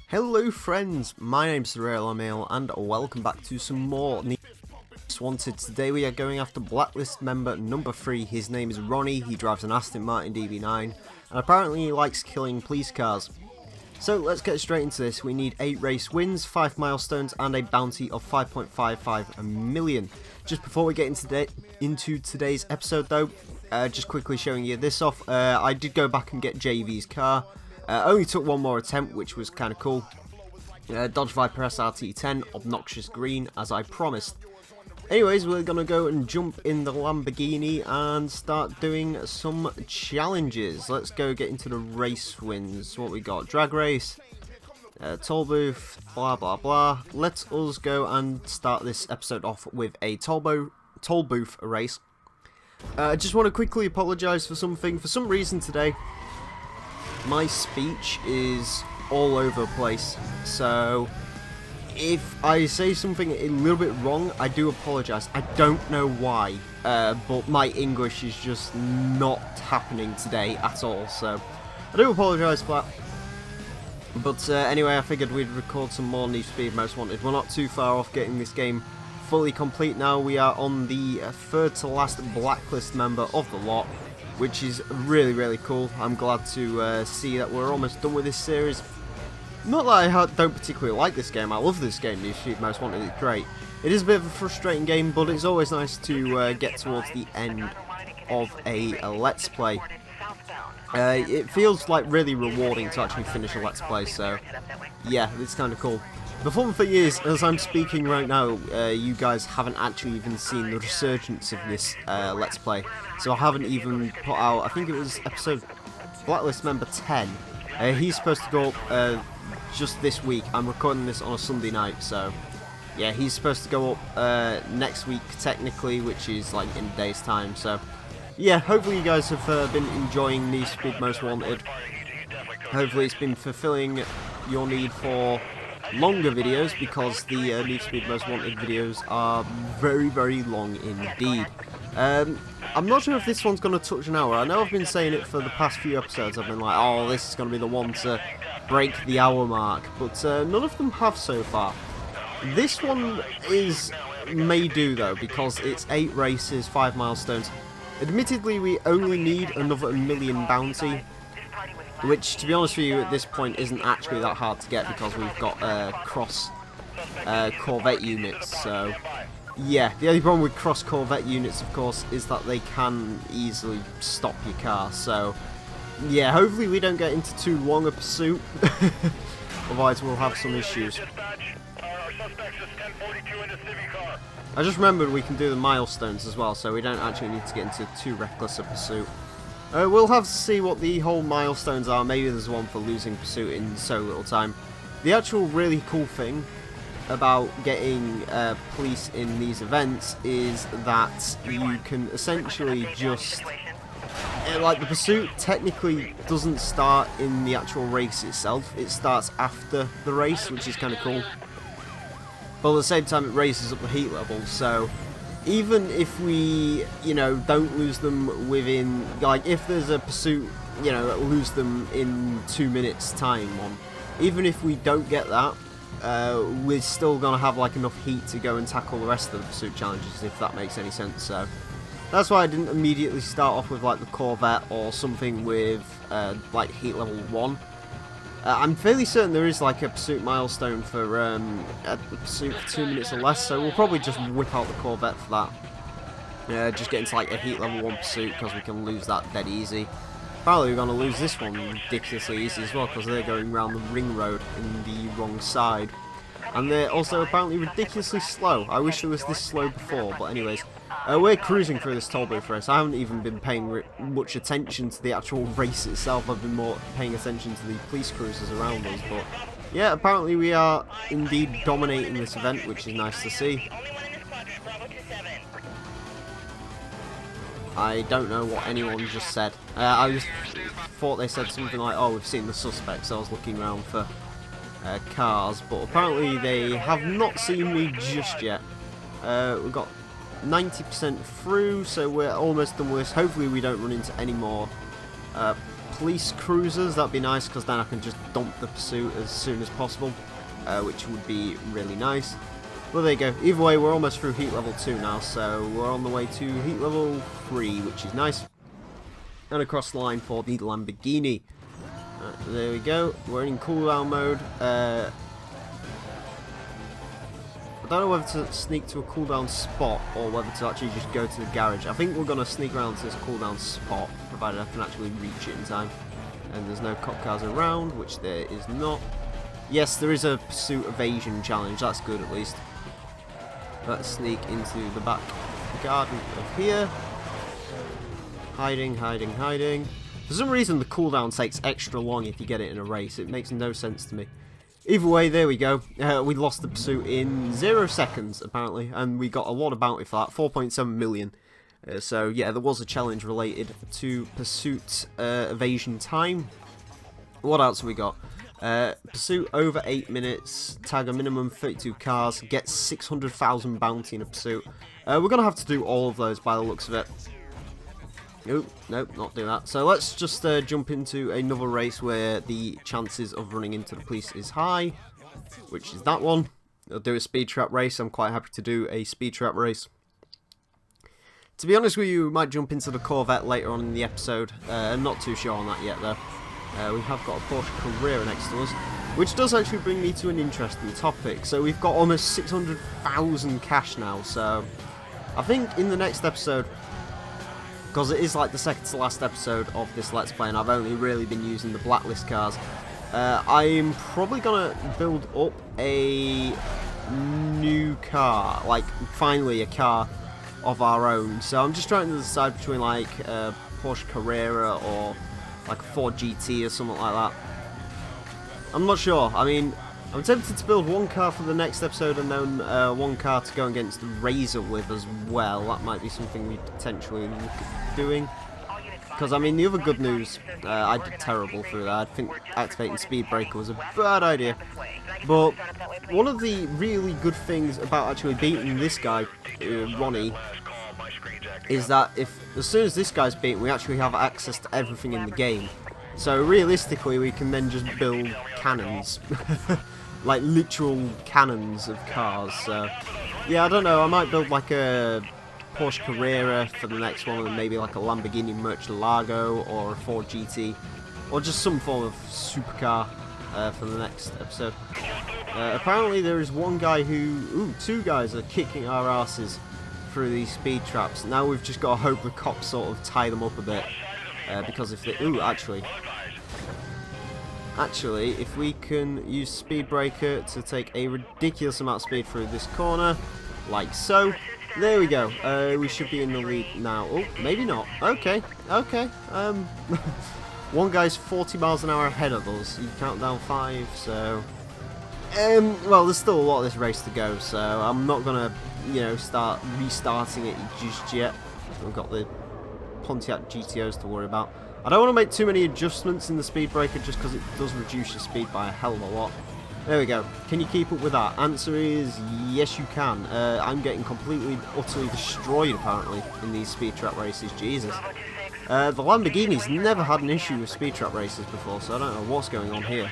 Hello friends, my name's the real Emile and welcome back to some more Need Wanted. Today we are going after Blacklist member number 3. His name is Ronnie, he drives an Aston Martin DB9 and apparently he likes killing police cars. So let's get straight into this. We need 8 race wins, 5 milestones and a bounty of 5.55 million. Just before we get into today's episode though, just quickly showing you this off, I did go back and get JV's car. Only took one more attempt, which was kind of cool. Dodge Viper SRT 10, obnoxious green, as I promised. Anyways, we're going to go and jump in the Lamborghini and start doing some challenges. Let's go get into the race wins. What we got? Drag race, toll booth, blah blah blah. Let us go and start this episode off with a toll booth race. I just want to quickly apologise for something. For some reason today, my speech is all over the place, so if I say something a little bit wrong, I do apologise. I don't know why, but my English is just not happening today at all, so I do apologise for that. But anyway, I figured we'd record some more Need for Speed Most Wanted. We're not too far off getting this game fully complete now. We are on the third to last Blacklist member of the lot, which is really cool. I'm glad to see that we're almost done with this series. Not that I don't particularly like this game, I love this game, Need for Speed Most Wanted, it's great. It is a bit of a frustrating game, but it's always nice to get towards the end of a Let's Play. It feels like really rewarding to actually finish a Let's Play, so yeah, it's kind of cool. The fun thing is, as I'm speaking right now, you guys haven't actually even seen the resurgence of this Let's Play. So I haven't even put out, I think it was episode Blacklist member 10. He's supposed to go up just this week. I'm recording this on a Sunday night, so yeah, he's supposed to go up next week technically, which is like in a day's time. So yeah, hopefully you guys have been enjoying Need for Speed Most Wanted. Hopefully it's been fulfilling your need for longer videos, because the Need for Speed Most Wanted videos are very long indeed. I'm not sure if this one's going to touch an hour. I know I've been saying it for the past few episodes. I've been like, oh, this is going to be the one to break the hour mark, but none of them have so far. This one may do though, because it's 8 races, 5 milestones. Admittedly, we only need another million bounty, which, to be honest with you, at this point isn't actually that hard to get, because we've got cross Corvette units. So yeah, the only problem with cross Corvette units, of course, is that they can easily stop your car. So yeah, hopefully we don't get into too long a pursuit, otherwise we'll have some issues. I just remembered we can do the milestones as well, so we don't actually need to get into too reckless a pursuit. We'll have to see what the whole milestones are. Maybe there's one for losing pursuit in so little time. The actual really cool thing about getting police in these events is that you can essentially just like, the pursuit technically doesn't start in the actual race itself, it starts after the race, which is kind of cool. But at the same time, it raises up the heat level, so even if we, don't lose them within, like, if there's a pursuit, lose them in 2 minutes time on, even if we don't get that, we're still going to have, like, enough heat to go and tackle the rest of the pursuit challenges, if that makes any sense. So that's why I didn't immediately start off with, like, the Corvette or something with, like, heat level 1. I'm fairly certain there is, like, a pursuit milestone for a pursuit for 2 minutes or less, so we'll probably just whip out the Corvette for that. Just get into, like, a heat level 1 pursuit, because we can lose that dead easy. Probably we're going to lose this one ridiculously easy as well, because they're going around the ring road in the wrong side. And they're also apparently ridiculously slow. I wish it was this slow before, but anyways. We're cruising through this toll booth race. I haven't even been paying much attention to the actual race itself. I've been more paying attention to the police cruisers around us. But yeah, apparently we are indeed dominating this event, which is nice to see. I don't know what anyone just said. I just thought they said something like, oh, we've seen the suspects. I was looking around for cars, but apparently they have not seen me just yet. We've got 90% through, so we're almost done with this. Hopefully we don't run into any more police cruisers. That'd be nice, because then I can just dump the pursuit as soon as possible, which would be really nice. Well, there you go. Either way, we're almost through heat level 2 now, so we're on the way to heat level 3, which is nice. And across the line for the Lamborghini. There we go. We're in cooldown mode. I don't know whether to sneak to a cooldown spot or whether to actually just go to the garage. I think we're going to sneak around to this cooldown spot, provided I can actually reach it in time. And there's no cop cars around, which there is not. Yes, there is a pursuit evasion challenge. That's good, at least. Let's sneak into the back garden of here. Hiding, hiding, hiding. For some reason, the cooldown takes extra long if you get it in a race. It makes no sense to me. Either way, there we go. We lost the pursuit in 0 seconds, apparently, and we got a lot of bounty for that, 4.7 million. So, yeah, there was a challenge related to pursuit evasion time. What else have we got? Pursuit over 8 minutes, tag a minimum 32 cars, get 600,000 bounty in a pursuit. We're going to have to do all of those by the looks of it. Nope, not do that. So let's just jump into another race where the chances of running into the police is high, which is that one. I'll do a speed trap race. I'm quite happy to do a speed trap race. To be honest with you, we might jump into the Corvette later on in the episode. I'm not too sure on that yet, though. We have got a Porsche Carrera next to us, which does actually bring me to an interesting topic. So we've got almost 600,000 cash now, so I think in the next episode, because it is like the second to last episode of this Let's Play and I've only really been using the Blacklist cars, I'm probably going to build up a new car, like finally a car of our own. So I'm just trying to decide between like a Porsche Carrera or like a Ford GT or something like that. I'm not sure. I mean, I'm tempted to build one car for the next episode and then one car to go against the Razor with as well. That might be something we potentially look at doing. Because, I mean, the other good news, I did terrible through that. I think activating Speed Breaker was a bad idea. But one of the really good things about actually beating this guy, Ronnie, is that as soon as this guy's beaten, we actually have access to everything in the game. So realistically, we can then just build cannons. Like literal cannons of cars. So yeah, I don't know, I might build like a Porsche Carrera for the next one, and maybe like a Lamborghini Murcielago or a Ford GT, or just some form of supercar for the next episode. Apparently there is one guy who, two guys are kicking our asses through these speed traps. Now we've just got to hope the cops sort of tie them up a bit, because if they, Actually, if we can use Speed Breaker to take a ridiculous amount of speed through this corner, like so, there we go. We should be in the lead now. Oh, maybe not. Okay. One guy's 40 miles an hour ahead of us. You count down 5, so... well, there's still a lot of this race to go, so I'm not gonna, start restarting it just yet. We've got the Pontiac GTOs to worry about. I don't want to make too many adjustments in the Speed Breaker just because it does reduce your speed by a hell of a lot. There we go. Can you keep up with that? Answer is yes, you can. I'm getting completely, utterly destroyed apparently in these speed trap races. Jesus. The Lamborghini's never had an issue with speed trap races before, so I don't know what's going on here.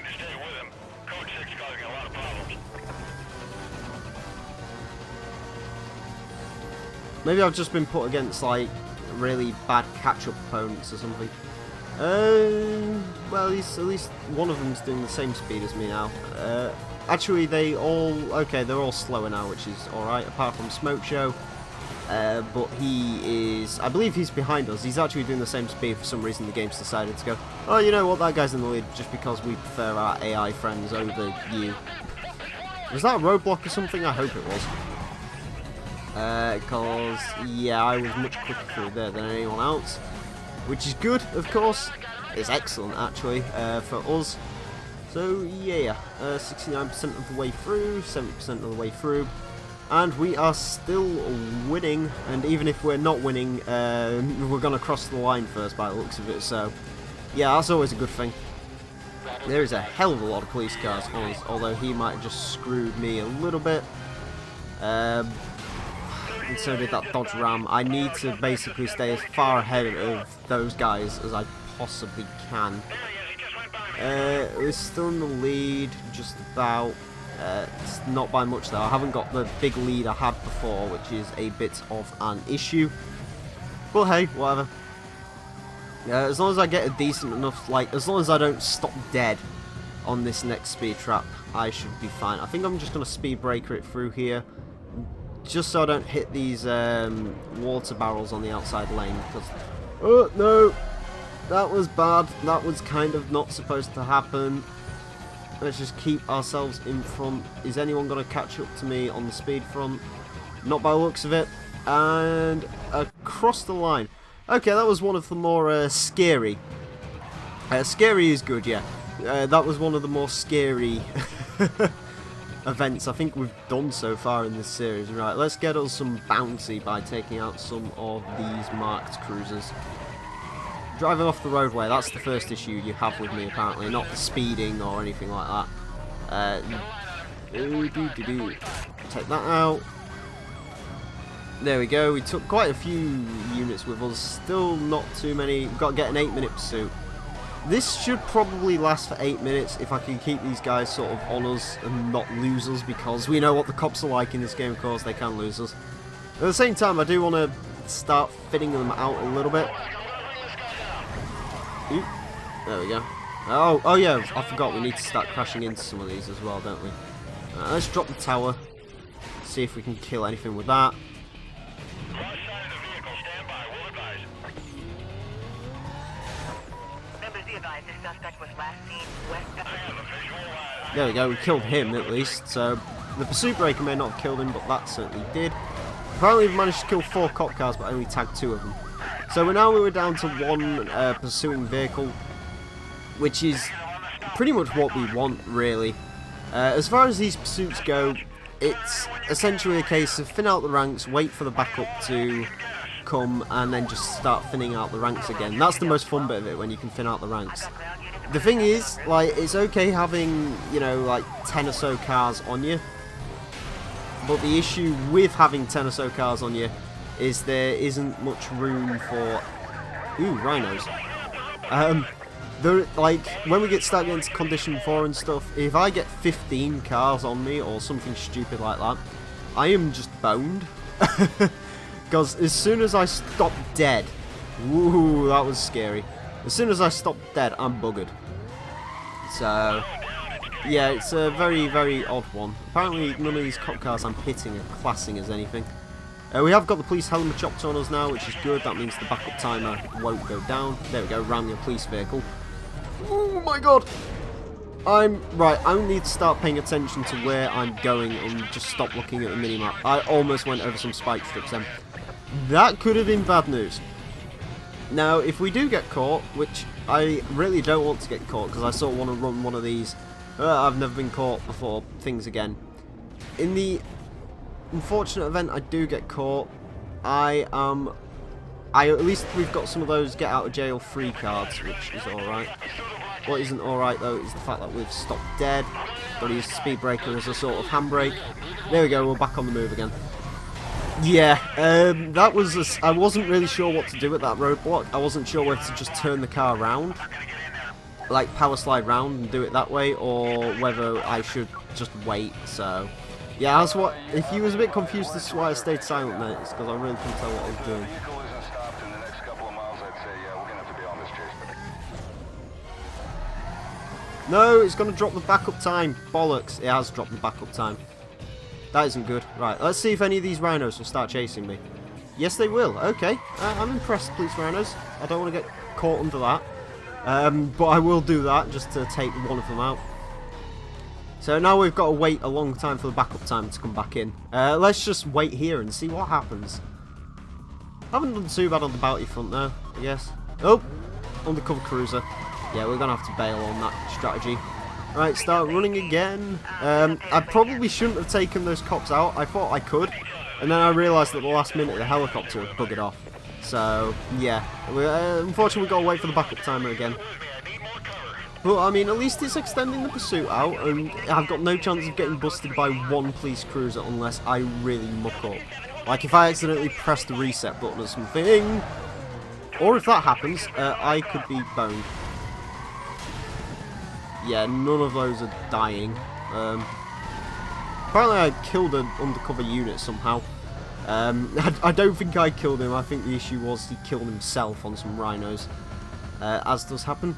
Maybe I've just been put against like really bad catch-up opponents or something. Well, at least one of them's doing the same speed as me now. Actually, they're all slower now, which is alright, apart from Smoke Show. But he is, I believe he's behind us. He's actually doing the same speed. For some reason, the game's decided to go, oh, you know what, that guy's in the lead, just because we prefer our AI friends over you. Was that a roadblock or something? I hope it was. Because, yeah, I was much quicker through there than anyone else. Which is good, of course. It's excellent, actually, for us. So, yeah, 69% of the way through, 70% of the way through. And we are still winning, and even if we're not winning, we're going to cross the line first by the looks of it. So, yeah, that's always a good thing. There is a hell of a lot of police cars on us, although he might have just screwed me a little bit. And so did that Dodge Ram. I need to basically stay as far ahead of those guys as I possibly can. We're still in the lead, just about. It's not by much though. I haven't got the big lead I had before, which is a bit of an issue. But hey, whatever. As long as I get a decent enough, like, as long as I don't stop dead on this next speed trap, I should be fine. I think I'm just going to speed breaker it through here, just so I don't hit these water barrels on the outside lane. Because, oh no, that was bad. That was kind of not supposed to happen. Let's just keep ourselves in front. Is anyone going to catch up to me on the speed front? Not by the looks of it. And across the line. Okay, that was one of the more scary. Scary is good, yeah. That was one of the more scary events I think we've done so far in this series. Right, let's get us some bouncy by taking out some of these marked cruisers. Driving off the roadway, that's the first issue you have with me apparently, not the speeding or anything like that. Take that out. There we go, we took quite a few units with us, still not too many. We've got to get an 8-minute pursuit. This should probably last for 8 minutes if I can keep these guys sort of on us and not lose us, because we know what the cops are like in this game, of course, they can lose us. At the same time, I do want to start fitting them out a little bit. Ooh, there we go. Oh yeah, I forgot we need to start crashing into some of these as well, don't we? Let's drop the tower, see if we can kill anything with that. There we go, we killed him at least, so the pursuit breaker may not have killed him, but that certainly did. Apparently we've managed to kill 4 cop cars, but only tagged 2 of them. So we're down to 1 pursuing vehicle, which is pretty much what we want, really. As far as these pursuits go, it's essentially a case of thin out the ranks, wait for the backup to come, and then just start thinning out the ranks again. That's the most fun bit of it, when you can thin out the ranks. The thing is, like, it's okay having, you know, like 10 or so cars on you, but the issue with having 10 or so cars on you is there isn't much room for, rhinos. Like, when we start getting to condition 4 and stuff, if I get 15 cars on me or something stupid like that, I am just boned. Because as soon as I stop dead, woo, that was scary. As soon as I stop dead, I'm buggered. So, yeah, it's a very, very odd one. Apparently, none of these cop cars I'm hitting are classing as anything. We have got the police helmet chopped on us now, which is good. That means the backup timer won't go down. There we go, ram your police vehicle. Oh my god! Right, I need to start paying attention to where I'm going and just stop looking at the minimap. I almost went over some spike strips then. That could have been bad news. Now, if we do get caught, which I really don't want to get caught because I sort of want to run one of these I've never been caught before things again. In the unfortunate event I do get caught, at least we've got some of those get out of jail free cards, which is alright. What isn't alright though is the fact that we've stopped dead, got to use the speed breaker as a sort of handbrake. There we go, we're back on the move again. Yeah, that was I wasn't really sure what to do at that roadblock. I wasn't sure whether to just turn the car around, like power slide round and do it that way, or whether I should just wait. So, yeah, that's what. If you was a bit confused as to why I stayed silent, mate, it's because I really couldn't tell what I was doing. No, it's going to drop the backup time. Bollocks, it has dropped the backup time. That isn't good. Right, let's see if any of these rhinos will start chasing me. Yes, they will. Okay, I'm impressed, police rhinos. I don't want to get caught under that. But I will do that just to take one of them out. So now we've got to wait a long time for the backup time to come back in. Let's just wait here and see what happens. Haven't done too bad on the bounty front though, I guess. Oh, undercover cruiser. Yeah, we're going to have to bail on that strategy. Right, start running again. I probably shouldn't have taken those cops out. I thought I could. And then I realised that the last minute the helicopter had buggered off. So, yeah. Unfortunately, we've got to wait for the backup timer again. But, I mean, at least it's extending the pursuit out. And I've got no chance of getting busted by one police cruiser unless I really muck up. Like, if I accidentally press the reset button or something, Or if that happens, I could be boned. Yeah, none of those are dying. Apparently I killed an undercover unit somehow. I don't think I killed him. I think the issue was he killed himself on some rhinos. As does happen.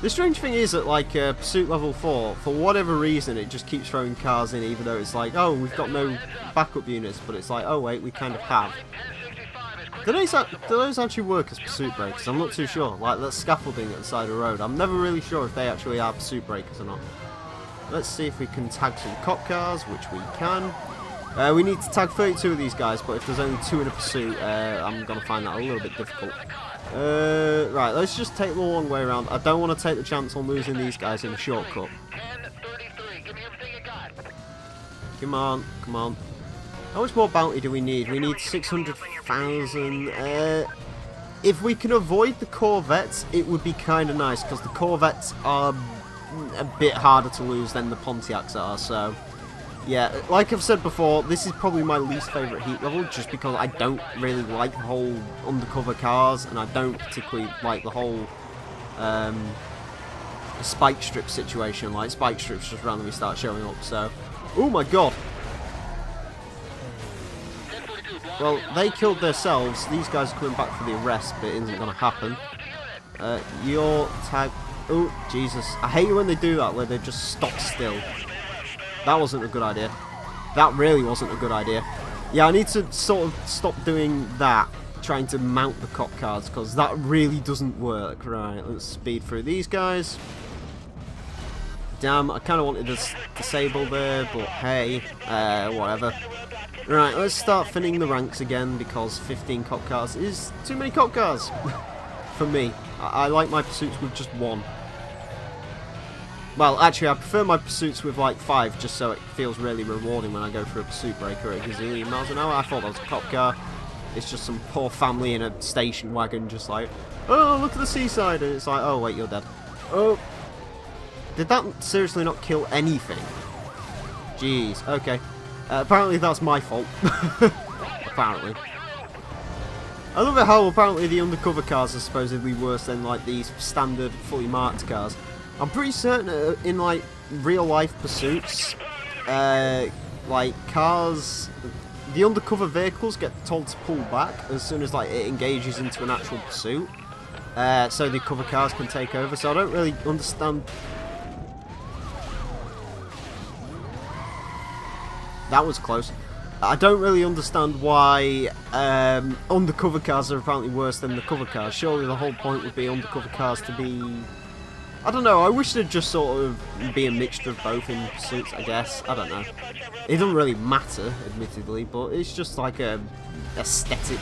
The strange thing is that, like, Pursuit Level 4, for whatever reason, it just keeps throwing cars in, even though it's like, oh, we've got no backup units, but it's like, oh wait, we kind of have. Do those actually work as pursuit breakers? I'm not too sure. Like, that scaffolding at the side of the road, I'm never really sure if they actually are pursuit breakers or not. Let's see if we can tag some cop cars, which we can. We need to tag 32 of these guys, but if there's only 2 in a pursuit, I'm going to find that a little bit difficult. Right, let's just take the long way around. I don't want to take the chance on losing these guys in a shortcut. Come on, come on. How much more bounty do we need? We need 600,000. If we can avoid the Corvettes, it would be kind of nice, because the Corvettes are a bit harder to lose than the Pontiacs are, so... Yeah, like I've said before, this is probably my least favourite heat level, just because I don't really like the whole undercover cars, and I don't particularly like the whole spike strip situation. Like, spike strips just randomly start showing up, so... Oh my god! Well, they killed themselves. These guys are coming back for the arrest, but it isn't going to happen. Your tag... Oh, Jesus. I hate it when they do that, where they just stop still. That wasn't a good idea. That really wasn't a good idea. Yeah, I need to sort of stop doing that, trying to mount the cop cars, because that really doesn't work. Right, let's speed through these guys. Damn, I kind of wanted to disable there, but hey, whatever. Right, let's start thinning the ranks again, because 15 cop cars is too many cop cars for me. I like my pursuits with just 1. Well, actually, I prefer my pursuits with, like, 5, just so it feels really rewarding when I go for a pursuit breaker at a gazillion miles an hour. I thought that was a cop car. It's just some poor family in a station wagon just like, oh, look at the seaside, and it's like, oh, wait, you're dead. Oh. Did that seriously not kill anything? Jeez, okay. Apparently that's my fault. Apparently. I love it how apparently the undercover cars are supposedly worse than, like, these standard fully marked cars. I'm pretty certain in, like, real life pursuits, like, cars, the undercover vehicles get told to pull back as soon as, like, it engages into an actual pursuit, so the cover cars can take over, so I don't really understand. That was close. I don't really understand why undercover cars are apparently worse than the cover cars. Surely the whole point would be undercover cars to be... I don't know, I wish there'd just sort of be a mixture of both in pursuits, I guess. I don't know. It doesn't really matter, admittedly, but it's just like a aesthetic.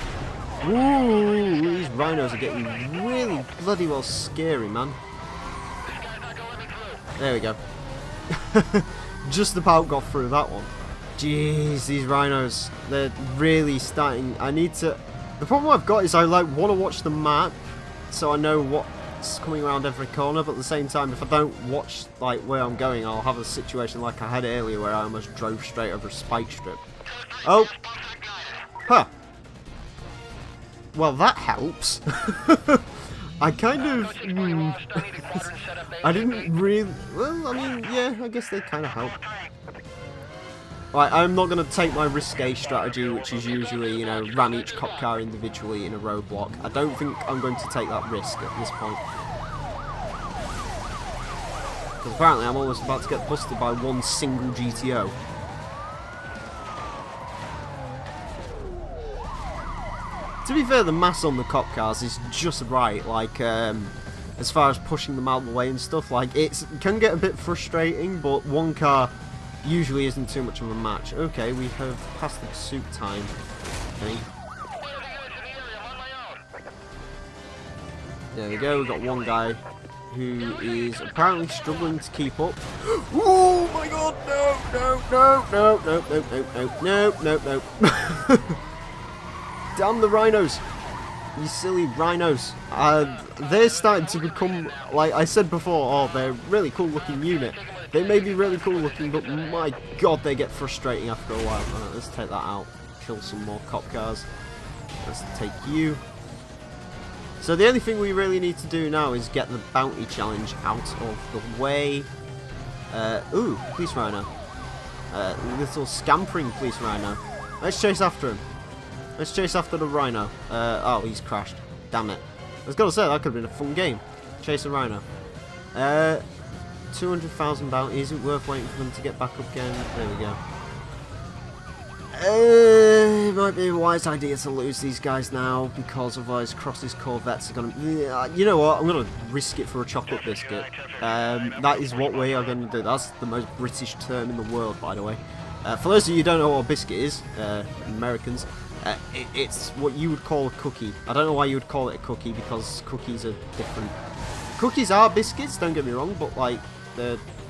Ooh, these rhinos are getting really bloody well scary, man. There we go. Just about got through that one. Jeez, these rhinos, they're really starting. I need to... The problem I've got is I like want to watch the map so I know what's coming around every corner, but at the same time, if I don't watch like where I'm going, I'll have a situation like I had earlier where I almost drove straight over a spike strip. Oh! Huh. Well, that helps. I kind of... I didn't really... Well, I mean, yeah, I guess they kind of help. Right, I'm not going to take my risque strategy, which is usually, you know, ram each cop car individually in a roadblock. I don't think I'm going to take that risk at this point. Because apparently I'm almost about to get busted by one single GTO. To be fair, the mass on the cop cars is just right, like, as far as pushing them out of the way and stuff, like, it can get a bit frustrating, but one car usually isn't too much of a match. Okay, we have passed the pursuit time. Okay. There we go, we've got one guy who is apparently struggling to keep up. Oh my god, no. Damn the rhinos. You silly rhinos. They're starting to become, like I said before, oh, they're a really cool looking unit. They may be really cool looking, but my god, they get frustrating after a while. Right, let's take that out. Kill some more cop cars. Let's take you. So the only thing we really need to do now is get the bounty challenge out of the way. Ooh, police rhino. Little scampering police rhino. Let's chase after him. Let's chase after the rhino. Oh, he's crashed. Damn it. I was gonna say, that could have been a fun game. Chase a rhino. 200,000 bounty. Is it worth waiting for them to get back up again? There we go. It might be a wise idea to lose these guys now, because otherwise Cross's Corvettes are going to... You know what? I'm going to risk it for a chocolate biscuit. That is what we are going to do. That's the most British term in the world, by the way. For those of you who don't know what a biscuit is, Americans, it's what you would call a cookie. I don't know why you would call it a cookie, because cookies are different. Cookies are biscuits, don't get me wrong, but like,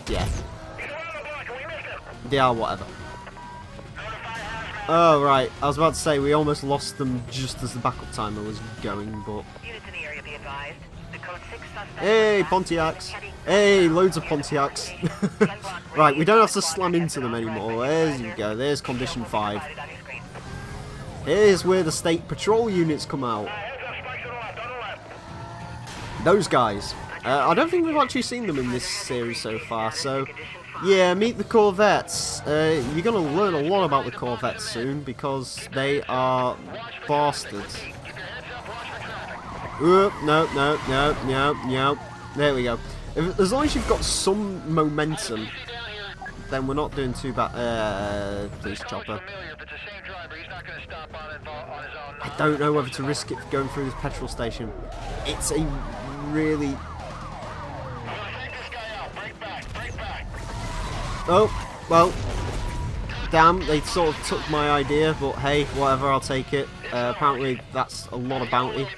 yeah. They are whatever. Oh, right. I was about to say, we almost lost them just as the backup timer was going, but... Hey, Pontiacs. Hey, loads of Pontiacs. Right, we don't have to slam into them anymore. There you go. There's condition 5. Here's where the state patrol units come out. Those guys. I don't think we've actually seen them in this series so far, so... Yeah, meet the Corvettes. You're going to learn a lot about the Corvettes soon, because they are bastards. No. There we go. As long as you've got some momentum, then we're not doing too bad. Police chopper. I don't know whether to risk it going through this petrol station. It's a really... Oh, well, damn, they sort of took my idea, but hey, whatever, I'll take it. Apparently that's a lot of bounty.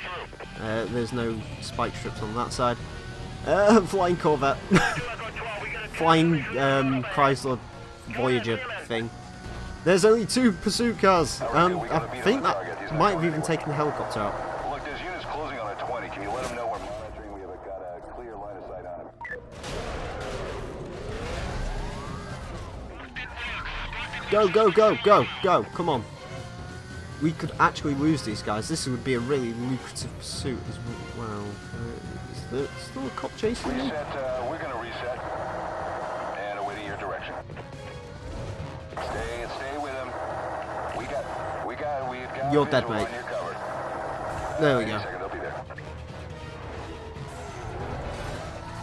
There's no spike strips on that side. Flying Corvette. Flying Chrysler Voyager thing. There's only 2 pursuit cars, and I think that might have even taken the helicopter out. Look, there's units closing on a 20. Can you let them know we're monitoring? We have got a clear line of sight on them. Go, come on. We could actually lose these guys. This would be a really lucrative pursuit as well. Is there still a cop chasing me? We're going to reset and awaiting your direction. Stay with him. We got You're dead, mate. There we go.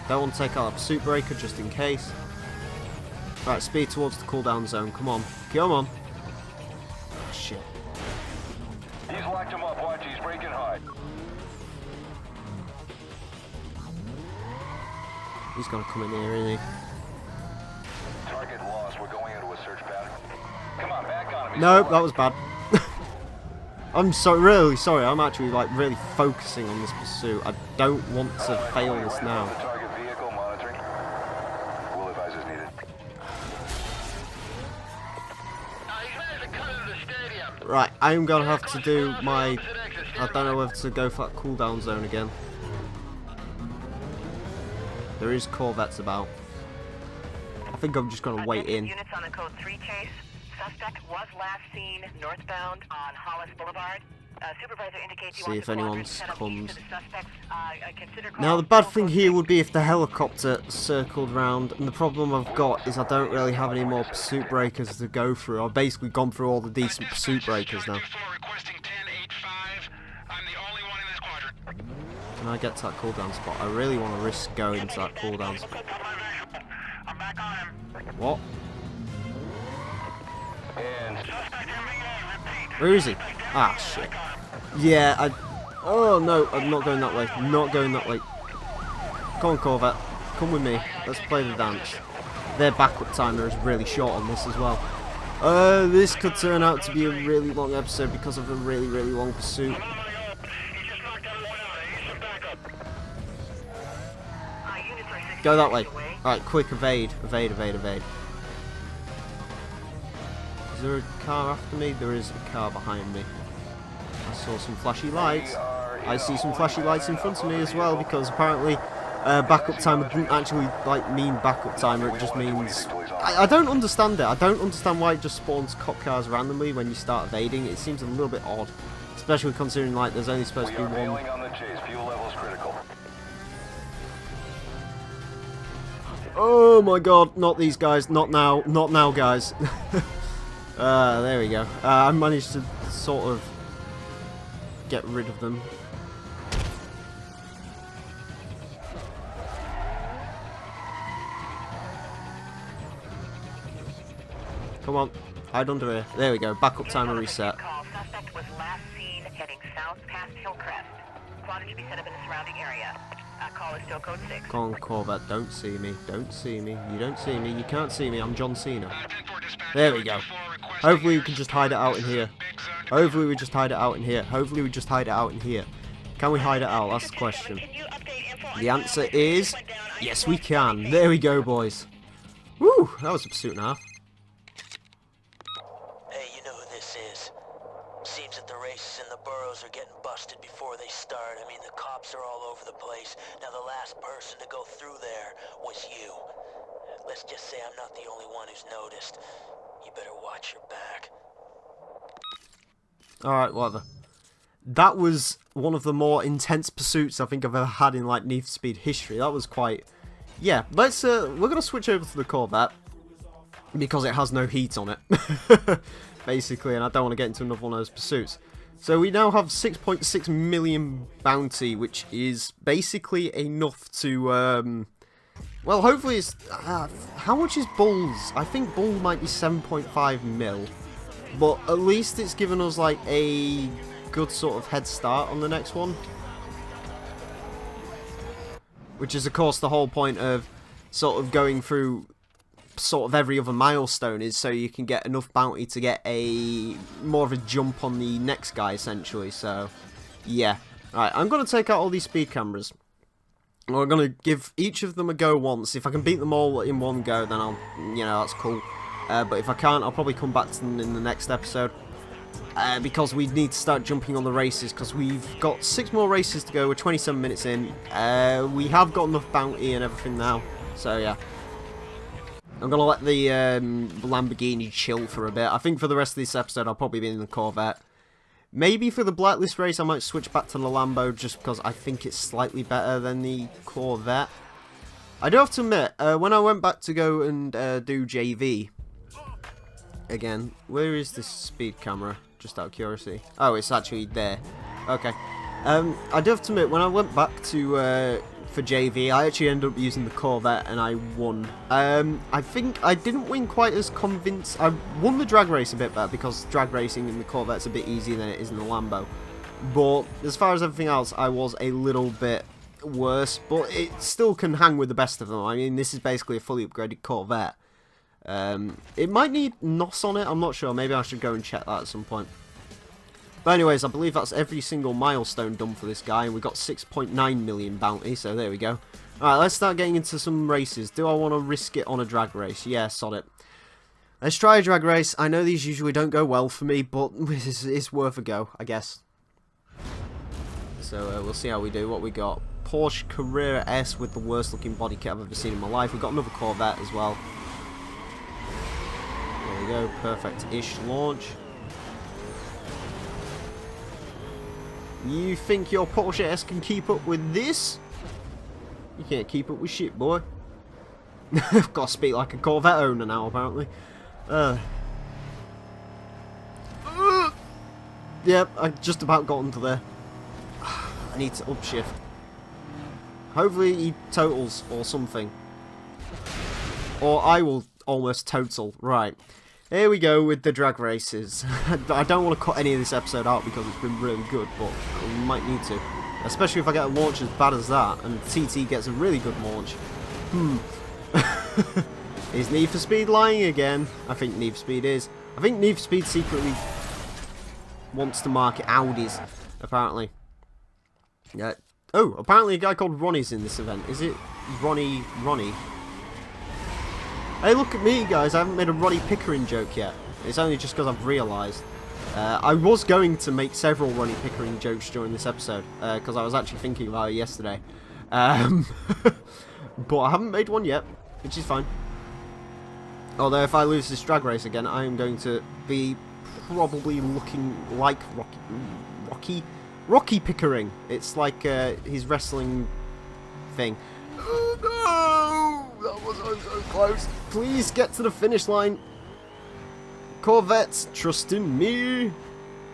Don't want to take out a pursuit breaker just in case. Right, speed towards the cooldown zone. Come on. Come on. Oh, shit. He's locked him up. Watch, he's breaking hard. He's gonna come in here, isn't he? Target lost. We're going into a search pattern. Come on, back on him. Nope, that was bad. I'm really sorry. I'm actually like really focusing on this pursuit. I don't want to fail this now. Target vehicle monitoring. We'll advise as needed. Right, I'm gonna have to do my... I don't know whether to go for that cooldown zone again. There is Corvettes about. I think I'm just gonna wait in. Units on the code 3 chase. Suspect was last seen northbound on Hollis Boulevard. Supervisor indicates See if anyone comes. Consider Now the bad thing here would be if the helicopter circled round, and the problem I've got is I don't really have any more pursuit breakers to go through. I've basically gone through all the decent pursuit breakers now. Can I get to that cooldown spot? I really want to risk going to that cooldown spot. What? Where is he? Ah, shit. Yeah, oh no, I'm not going that way. Not going that way. Come on, Corvette. Come with me. Let's play the dance. Their backup timer is really short on this as well. This could turn out to be a really long episode because of a really, really long pursuit. Go that way. Alright, quick, evade. Evade. Is there a car after me? There is a car behind me. I saw some flashy lights. I see some flashy lights in front of me as well, because apparently backup timer doesn't actually mean backup timer. It just means... I don't understand it. I don't understand why it just spawns cop cars randomly when you start evading. It seems a little bit odd. Especially considering there's only supposed to be one the chase. Fuel levels critical. Oh my god, not these guys, not now, not now guys. There we go. I managed to sort of get rid of them. Come on, hide under here. There we go, backup timer reset. Call. Suspect was last seen heading south past Hillcrest. Quad should be set up in the surrounding area. Call is still code 6. Come on, Corvette, don't see me, don't see me, you don't see me, you can't see me, I'm John Cena. There we go. Hopefully we can just hide it out in here. Hopefully we just hide it out in here. Hopefully we just hide it out in here. Can we hide it out? That's the question. The answer is yes, we can. There we go, boys. Woo, that was a pursuit and a half. Hey, you know who this is. Seems that the races in the boroughs are getting busted before they start. I mean, the cops are all over the place. Now, the last person to go through there was you. Let's just say I'm not the only one who's noticed. You better watch your back. Alright, whatever. That was one of the more intense pursuits I think I've ever had in, like, Need for Speed history. That was quite... Yeah, let's, we're going to switch over to the Corvette. Because it has no heat on it. Basically, and I don't want to get into another one of those pursuits. So we now have 6.6 million bounty, which is basically enough to... well, hopefully it's... how much is Bull's? I think Bull might be 7.5 mil. But at least it's given us, like, a good sort of head start on the next one. Which is, of course, the whole point of sort of going through sort of every other milestone, is so you can get enough bounty to get a more of a jump on the next guy, essentially. So, yeah. Alright, I'm going to take out all these speed cameras. We're going to give each of them a go once. If I can beat them all in one go, then I'll, you know, that's cool. But if I can't, I'll probably come back to them in the next episode. Because we need to start jumping on the races, because we've got 6 more races to go. We're 27 minutes in. We have got enough bounty and everything now. So, yeah. I'm going to let the Lamborghini chill for a bit. I think for the rest of this episode, I'll probably be in the Corvette. Maybe for the Blacklist race, I might switch back to the Lambo, just because I think it's slightly better than the Corvette. I do have to admit, when I went back to go and do JV... Again, where is this speed camera? Just out of curiosity. Oh, it's actually there. Okay. I do have to admit, when I went back to for JV, I actually ended up using the Corvette and I won. I think I didn't win quite as convinced. I won the drag race a bit better because drag racing in the Corvette's a bit easier than it is in the Lambo. But as far as everything else, I was a little bit worse. But it still can hang with the best of them. I mean, this is basically a fully upgraded Corvette. It might need NOS on it, I'm not sure. Maybe I should go and check that at some point. But anyways, I believe that's every single milestone done for this guy, and we got 6.9 million bounty, so there we go. Alright, let's start getting into some races. Do I want to risk it on a drag race? Yeah, sod it. Let's try a drag race. I know these usually don't go well for me, but it's worth a go, I guess. So we'll see how we do. What we got? Porsche Carrera S with the worst looking body kit I've ever seen in my life. We've got another Corvette as well. There we go, perfect-ish launch. You think your Porsche S can keep up with this? You can't keep up with shit, boy. I've got to speak like a Corvette owner now, apparently. Yep, I just about got into there. I need to upshift. Hopefully he totals or something. Or I will almost total. Right. Here we go with the drag races. I don't want to cut any of this episode out because it's been really good, but we might need to. Especially if I get a launch as bad as that, and TT gets a really good launch. Is Need for Speed lying again? I think Need for Speed is. I think Need for Speed secretly wants to market Audis, apparently. Yeah. Oh, apparently a guy called Ronnie's in this event. Is it Ronnie? Hey, look at me, guys. I haven't made a Ronnie Pickering joke yet. It's only just because I've realised. I was going to make several Ronnie Pickering jokes during this episode, because I was actually thinking about it yesterday. But I haven't made one yet, which is fine. Although if I lose this drag race again, I am going to be probably looking like Rocky. Rocky Pickering. It's like his wrestling thing. Oh no! That was so close. Please get to the finish line. Corvettes, trust in me.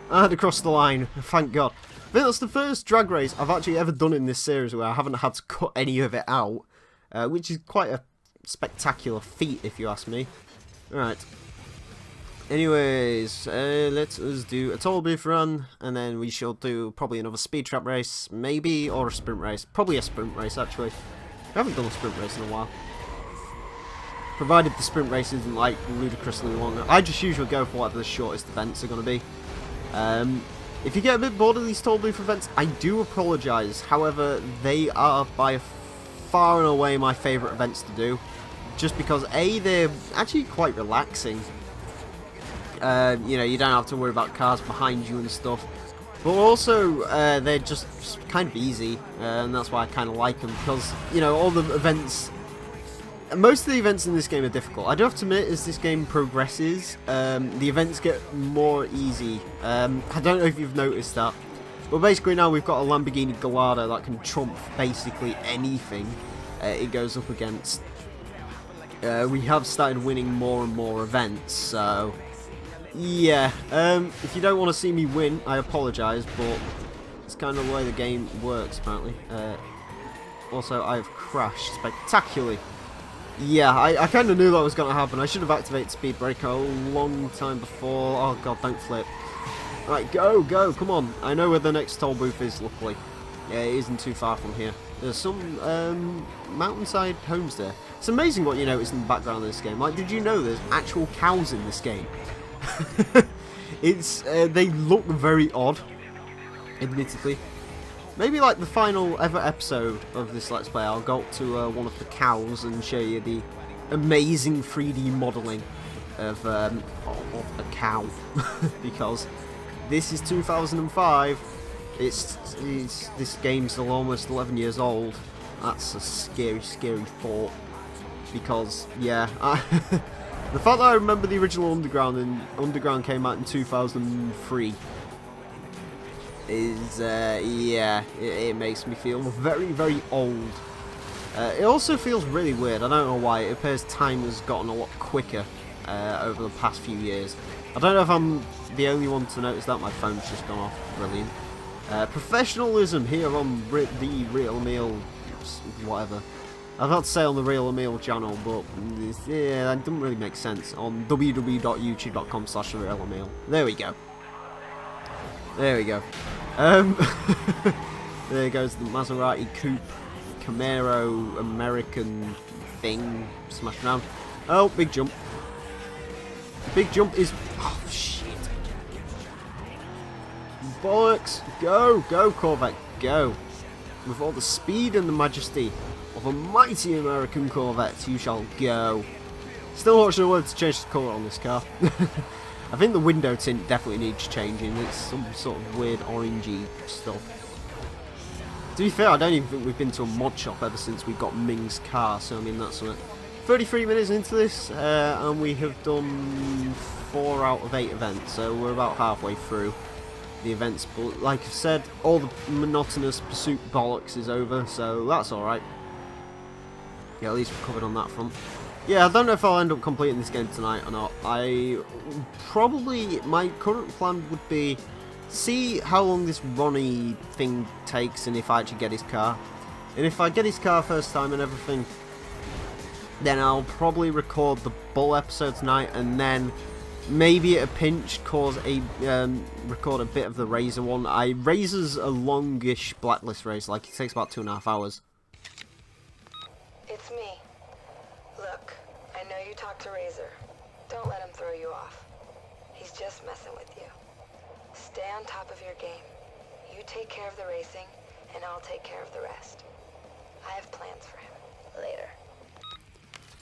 I had to cross the line, thank God. I think that's the first drag race I've actually ever done in this series where I haven't had to cut any of it out, which is quite a spectacular feat if you ask me. Alright. Anyways, let us do a tall booth run, and then we shall do probably another speed trap race, maybe, or a sprint race. Probably a sprint race, actually. I haven't done a sprint race in a while. Provided the sprint race isn't, like, ludicrously long. I just usually go for whatever the shortest events are going to be. If you get a bit bored of these tall booth events, I do apologise. However, they are by far and away my favourite events to do. Just because, A, they're actually quite relaxing. You know, you don't have to worry about cars behind you and stuff. But also, they're just kind of easy. And that's why I kind of like them. Because, you know, all the events... Most of the events in this game are difficult. I do have to admit, as this game progresses, the events get more easy. I don't know if you've noticed that. But basically now we've got a Lamborghini Gallardo that can trump basically anything it goes up against. We have started winning more and more events, so... Yeah, if you don't want to see me win, I apologise, but it's kind of the way the game works, apparently. Also, I have crashed spectacularly. Yeah, I kind of knew that was going to happen. I should have activated speed breaker a long time before. Oh god, don't flip. Right, go, go, come on. I know where the next toll booth is, luckily. Yeah, it isn't too far from here. There's some mountainside homes there. It's amazing what you notice in the background of this game. Like, did you know there's actual cows in this game? It's they look very odd, admittedly. Maybe like the final ever episode of this Let's Play, I'll go up to one of the cows and show you the amazing 3D modelling of a cow. Because this is 2005, this game's still almost 11 years old. That's a scary, scary thought. Because, yeah, the fact that I remember the original Underground and Underground came out in 2003 is, yeah, it makes me feel very, very old. It also feels really weird. I don't know why. It appears time has gotten a lot quicker over the past few years. I don't know if I'm the only one to notice that. My phone's just gone off. Brilliant. Professionalism here on the Real Emile, whatever. I've had to say on the Real Emile channel, but yeah, that doesn't really make sense. On www.youtube.com/realemile. There we go. There we go. There goes the Maserati Coupe Camaro American thing smashed around. Oh, big jump. Big jump is... Oh, shit. Bollocks. Go, go, Corvette, go. With all the speed and the majesty of a mighty American Corvette, you shall go. Still not sure whether to change the colour on this car. I think the window tint definitely needs changing. It's some sort of weird orangey stuff. To be fair, I don't even think we've been to a mod shop ever since we got Ming's car, so I mean that's it. 33 minutes into this, and we have done 4 out of 8 events, so we're about halfway through the events. But like I've said, all the monotonous pursuit bollocks is over, so that's alright. Yeah, at least we're covered on that front. Yeah, I don't know if I'll end up completing this game tonight or not. My current plan would be see how long this Ronnie thing takes and if I actually get his car. And if I get his car first time and everything, then I'll probably record the Bull episode tonight and then maybe at a pinch record a bit of the Razor one. Razor's a longish Blacklist race, like it takes about 2.5 hours. It's me. Look, I know you talked to Razor. Don't let him throw you off. He's just messing with you. Stay on top of your game. You take care of the racing, and I'll take care of the rest. I have plans for him. Later.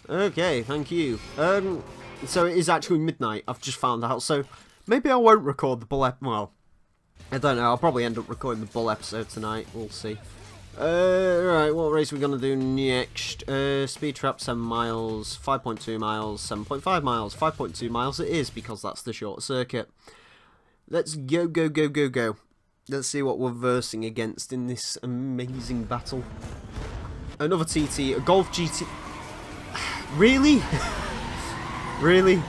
Okay, thank you. So it is actually midnight, I've just found out, so maybe I won't record the Bull well, I don't know, I'll probably end up recording the Bull episode tonight, we'll see. Right, what race are we going to do next? Speed trap 7 miles, 5.2 miles, 7.5 miles, 5.2 miles it is because that's the short circuit. Let's go, go, go, go, go. Let's see what we're versing against in this amazing battle. Another TT, a Golf GT. Really? Really?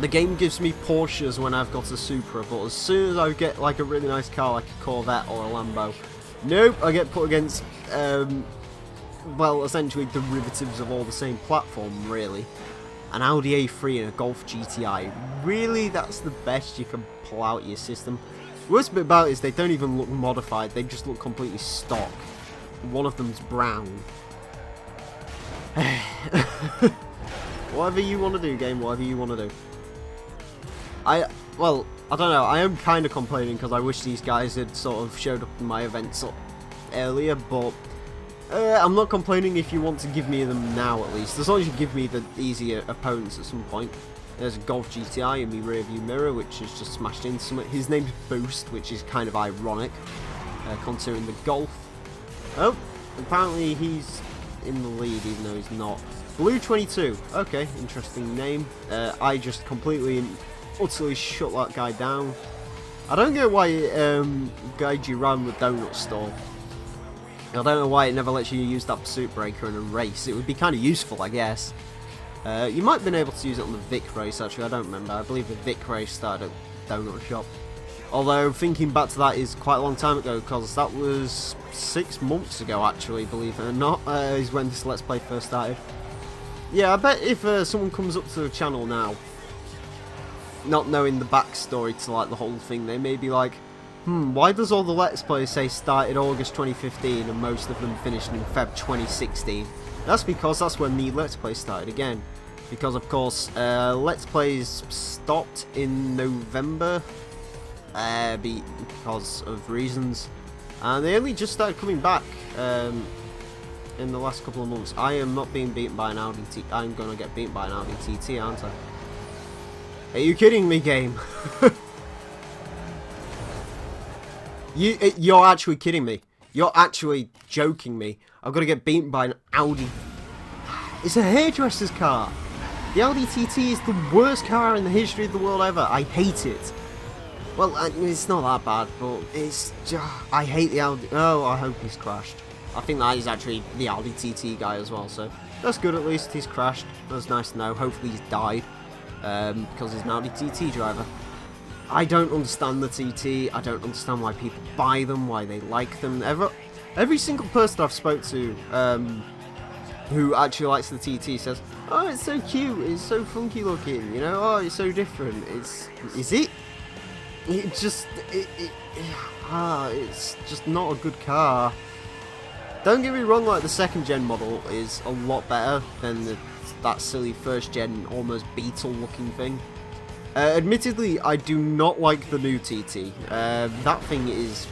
The game gives me Porsches when I've got a Supra, but as soon as I get like a really nice car like a Corvette or a Lambo, nope, I get put against, well, essentially derivatives of all the same platform, really. An Audi A3 and a Golf GTI. Really? That's the best you can pull out your system? Worst bit about it is they don't even look modified, they just look completely stock. One of them's brown. Whatever you want to do, game, whatever you want to do. Well, I don't know, I am kind of complaining because I wish these guys had sort of showed up in my events earlier, but I'm not complaining if you want to give me them now at least, as long as you give me the easier opponents at some point. There's a Golf GTI in my rear view mirror, which has just smashed into something. His name's Boost, which is kind of ironic, considering the Golf. Oh, apparently he's in the lead, even though he's not. Blue 22, okay, interesting name. I just completely and utterly shut that guy down. I don't get why it guides you around the donut stall. I don't know why it never lets you use that pursuit breaker in a race. It would be kind of useful, I guess. You might have been able to use it on the Vic race, actually, I don't remember. I believe the Vic race started at Donut Shop. Although, thinking back to that is quite a long time ago, because that was 6 months ago, actually, believe it or not, is when this Let's Play first started. Yeah, I bet if someone comes up to the channel now, not knowing the backstory to like the whole thing, they may be like, why does all the Let's Plays say started August 2015 and most of them finished in Feb 2016? That's because that's when the Let's Play started again. Because of course, Let's Plays stopped in November because of reasons, and they only just started coming back in the last couple of months. I am not being beaten by an Audi TT. I'm gonna get beaten by an Audi TT, aren't I? Are you kidding me, game? You're actually kidding me. You're actually joking me. I've got to get beaten by an Audi. It's a hairdresser's car. The Audi TT is the worst car in the history of the world ever. I hate it. Well, it's not that bad, but it's just... I hate the Audi... Oh, I hope he's crashed. I think that is actually the Audi TT guy as well, so... That's good, at least. He's crashed. That's nice to know. Hopefully he's died. Because he's an Audi TT driver. I don't understand the TT. I don't understand why people buy them, why they like them. Every single person I've spoke to who actually likes the TT says, oh, it's so cute, it's so funky looking, you know, oh, it's so different. Is it? It's just not a good car. Don't get me wrong, like the second gen model is a lot better than that silly first gen almost Beetle looking thing. Admittedly, I do not like the new TT. That thing is,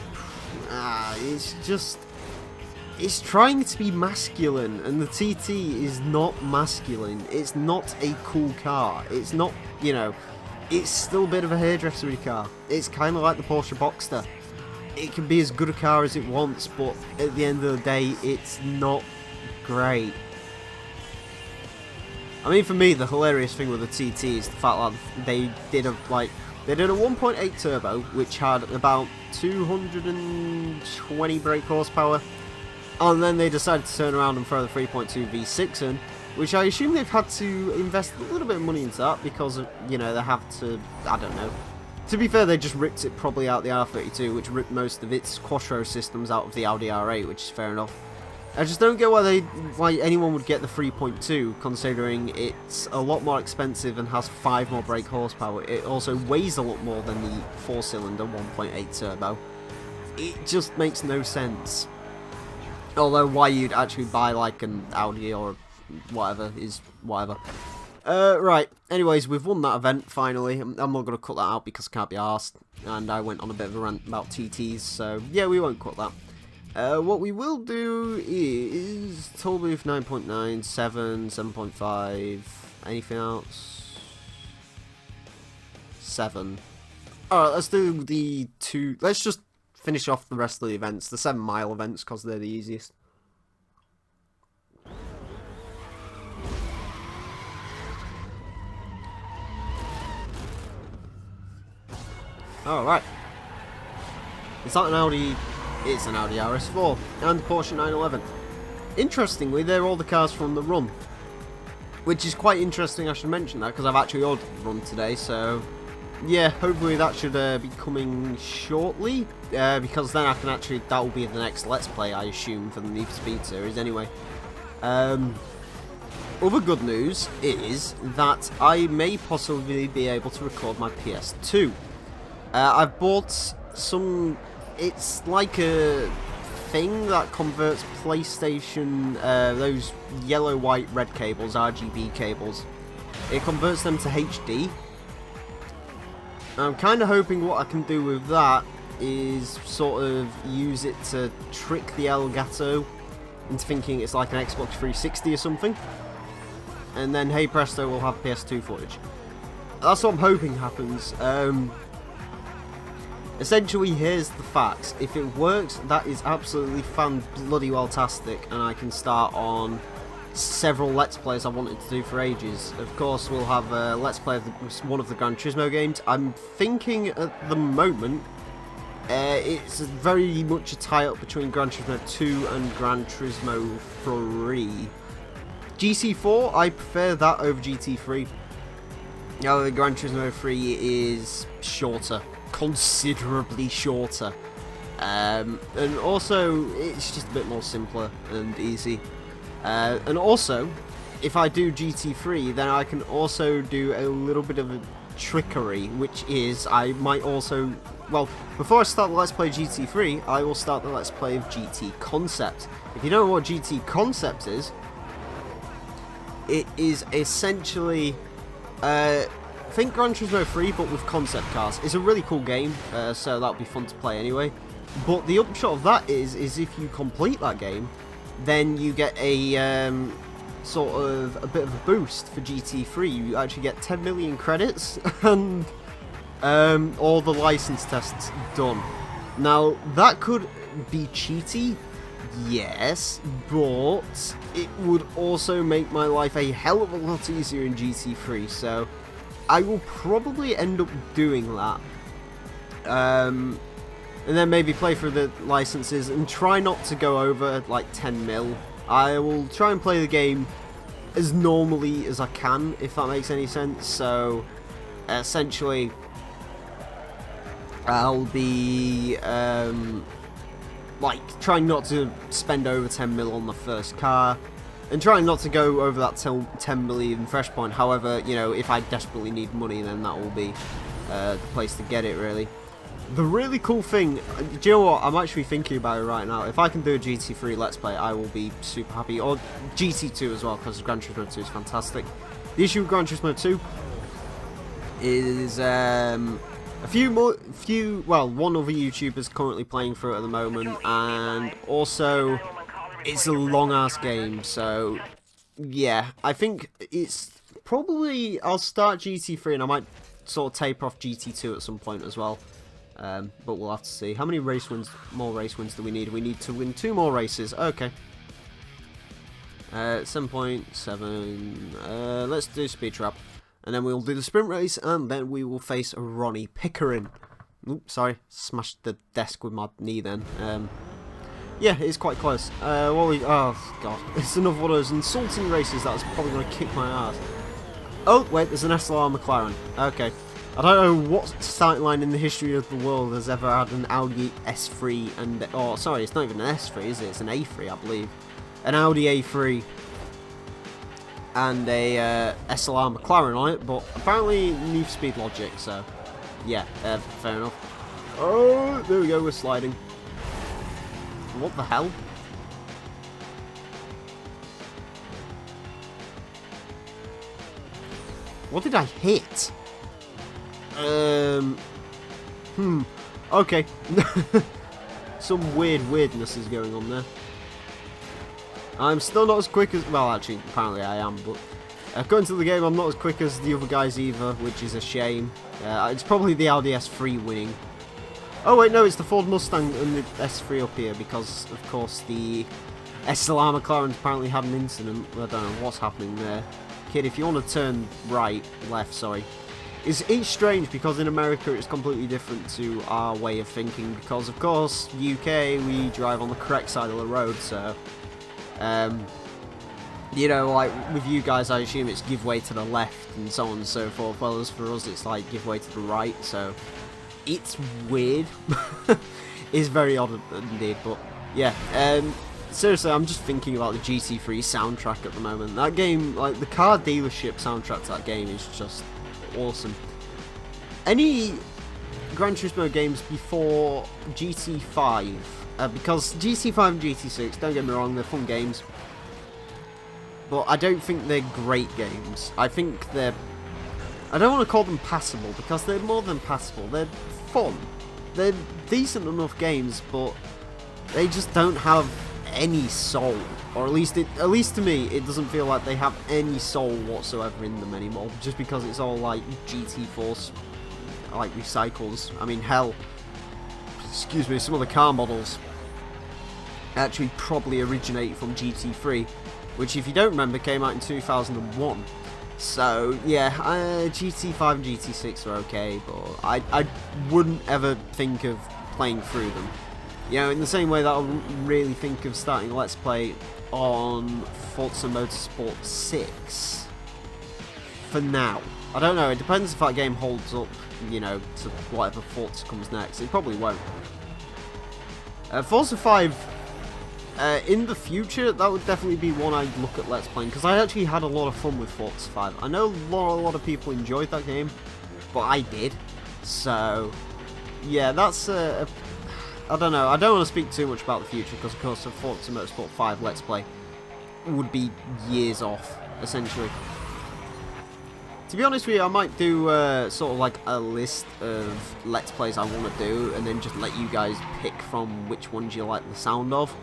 it's trying to be masculine, and the TT is not masculine. It's not a cool car. It's not, you know, it's still a bit of a hairdressery car. It's kind of like the Porsche Boxster. It can be as good a car as it wants, but at the end of the day, it's not great. I mean, for me, the hilarious thing with the TT is the fact that they did a 1.8 turbo, which had about 220 brake horsepower, and then they decided to turn around and throw the 3.2 V6 in, which I assume they've had to invest a little bit of money into that because, you know, they have to, I don't know. To be fair, they just ripped it probably out the R32, which ripped most of its Quattro systems out of the Audi R8, which is fair enough. I just don't get why anyone would get the 3.2, considering it's a lot more expensive and has 5 more brake horsepower. It also weighs a lot more than the 4-cylinder 1.8 turbo. It just makes no sense. Although why you'd actually buy like an Audi or whatever is whatever. Right, anyways, we've won that event finally. I'm not going to cut that out because I can't be arsed, and I went on a bit of a rant about TTs, so yeah, we won't cut that. What we will do is toll booth 9.9, 7, 7.5, anything else? 7. Alright, let's do the 2, let's just finish off the rest of the events, the 7 mile events, because they're the easiest. Alright. Is that an Audi? It's an Audi RS4 and Porsche 911. Interestingly, they're all the cars from the run, which is quite interesting. I should mention that because I've actually ordered the run today. So yeah, hopefully that should be coming shortly, because then I can actually, that will be the next Let's Play, I assume, for the Need for Speed series anyway. Other good news is that I may possibly be able to record my PS2. I've bought some, it's like a thing that converts PlayStation, those yellow, white, red cables, RGB cables. It converts them to HD. I'm kind of hoping what I can do with that is sort of use it to trick the Elgato into thinking it's like an Xbox 360 or something. And then, hey presto, we'll have PS2 footage. That's what I'm hoping happens. Essentially, here's the facts. If it works, that is absolutely fan-bloody-well-tastic, and I can start on several Let's Plays I wanted to do for ages. Of course, we'll have a Let's Play of one of the Gran Turismo games. I'm thinking at the moment, it's very much a tie-up between Gran Turismo 2 and Gran Turismo 3. GT4, I prefer that over GT3. Now, the Gran Turismo 3 is shorter. Considerably shorter. And also, it's just a bit more simpler and easy. And also, if I do GT3, then I can also do a little bit of a trickery, which is I might also, well, before I start the Let's Play GT3, I will start the Let's Play of GT Concept. If you don't know what GT Concept is, it is essentially, think Gran Turismo 3, but with concept cars. It's a really cool game, so that'll be fun to play anyway. But the upshot of that is if you complete that game, then you get a sort of a bit of a boost for GT3. You actually get 10 million credits and all the license tests done. Now, that could be cheaty, yes, but it would also make my life a hell of a lot easier in GT3, so I will probably end up doing that. And then maybe play through the licenses and try not to go over like 10 mil. I will try and play the game as normally as I can, if that makes any sense. So essentially, I'll be like trying not to spend over 10 mil on the first car, and trying not to go over that 10 million fresh point. However, you know, if I desperately need money, then that will be the place to get it, really. The really cool thing, do you know what, I'm actually thinking about it right now. If I can do a GT3 Let's Play, I will be super happy. Or GT2 as well, because Gran Turismo 2 is fantastic. The issue with Gran Turismo 2 is one other YouTuber's currently playing through it at the moment, and also it's a long-ass game, so yeah, I think it's probably, I'll start GT3 and I might sort of taper off GT2 at some point as well. But we'll have to see. How many more race wins do we need? We need to win 2 more races. Okay. 7.7. Let's do Speed Trap. And then we'll do the sprint race, and then we will face Ronnie Pickering. Oops, sorry. Smashed the desk with my knee then. Yeah, it's quite close. Oh, God. It's another one of those insulting races that's probably going to kick my ass. Oh, wait, there's an SLR McLaren. Okay. I don't know what starting line in the history of the world has ever had an Audi S3 and, oh, sorry, it's not even an S3, is it? It's an A3, I believe. An Audi A3 and a SLR McLaren on it, but apparently Need for Speed logic, so yeah, fair enough. Oh, there we go, we're sliding. What the hell? What did I hit? Okay. Some weirdness is going on there. I'm still not as quick as, well, actually, apparently I am, but according to the game, I'm not as quick as the other guys either, which is a shame. It's probably the Audi S3 winning. Oh wait, no, it's the Ford Mustang and the S3 up here, because, of course, the SLR McLaren apparently had an incident. I don't know what's happening there. Kid, if you want to turn left, sorry. it's strange because in America it's completely different to our way of thinking, because of course UK we drive on the correct side of the road, so you know, like with you guys I assume it's give way to the left and so on and so forth, whereas for us it's like give way to the right, so it's weird. It's very odd indeed, but yeah, seriously, I'm just thinking about the GT3 soundtrack at the moment. That game, like the car dealership soundtrack to that game is just awesome. Any Gran Turismo games before GT5, because GT5 and GT6, don't get me wrong, they're fun games, but I don't think they're great games. I think they're, I don't want to call them passable, because they're more than passable, they're fun. They're decent enough games, but they just don't have any soul, or at least to me it doesn't feel like they have any soul whatsoever in them anymore, just because it's all like GT Force like recycles. I mean, hell, excuse me, some of the car models actually probably originate from GT3, which if you don't remember came out in 2001. So yeah, GT5 and GT6 are okay, but I wouldn't ever think of playing through them. You know, in the same way that I wouldn't really think of starting a Let's Play on Forza Motorsport 6 for now. I don't know, it depends if that game holds up, you know, to whatever Forza comes next. It probably won't. Forza 5, in the future, that would definitely be one I'd look at Let's Playing, because I actually had a lot of fun with Forza 5. I know a lot of people enjoyed that game, but I did. So, yeah, that's I don't know, I don't want to speak too much about the future, because of course a Forza Motorsport 5 Let's Play would be years off, essentially. To be honest with you, I might do sort of like a list of Let's Plays I want to do, and then just let you guys pick from which ones you like the sound of.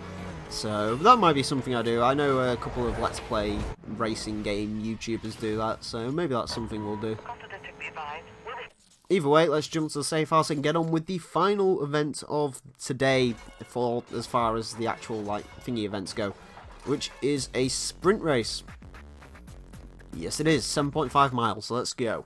So that might be something I do. I know a couple of Let's Play racing game YouTubers do that, so maybe that's something we'll do. Either way, let's jump to the safe house and get on with the final event of today, for as far as the actual like thingy events go, which is a sprint race. Yes, it is 7.5 miles. So let's go.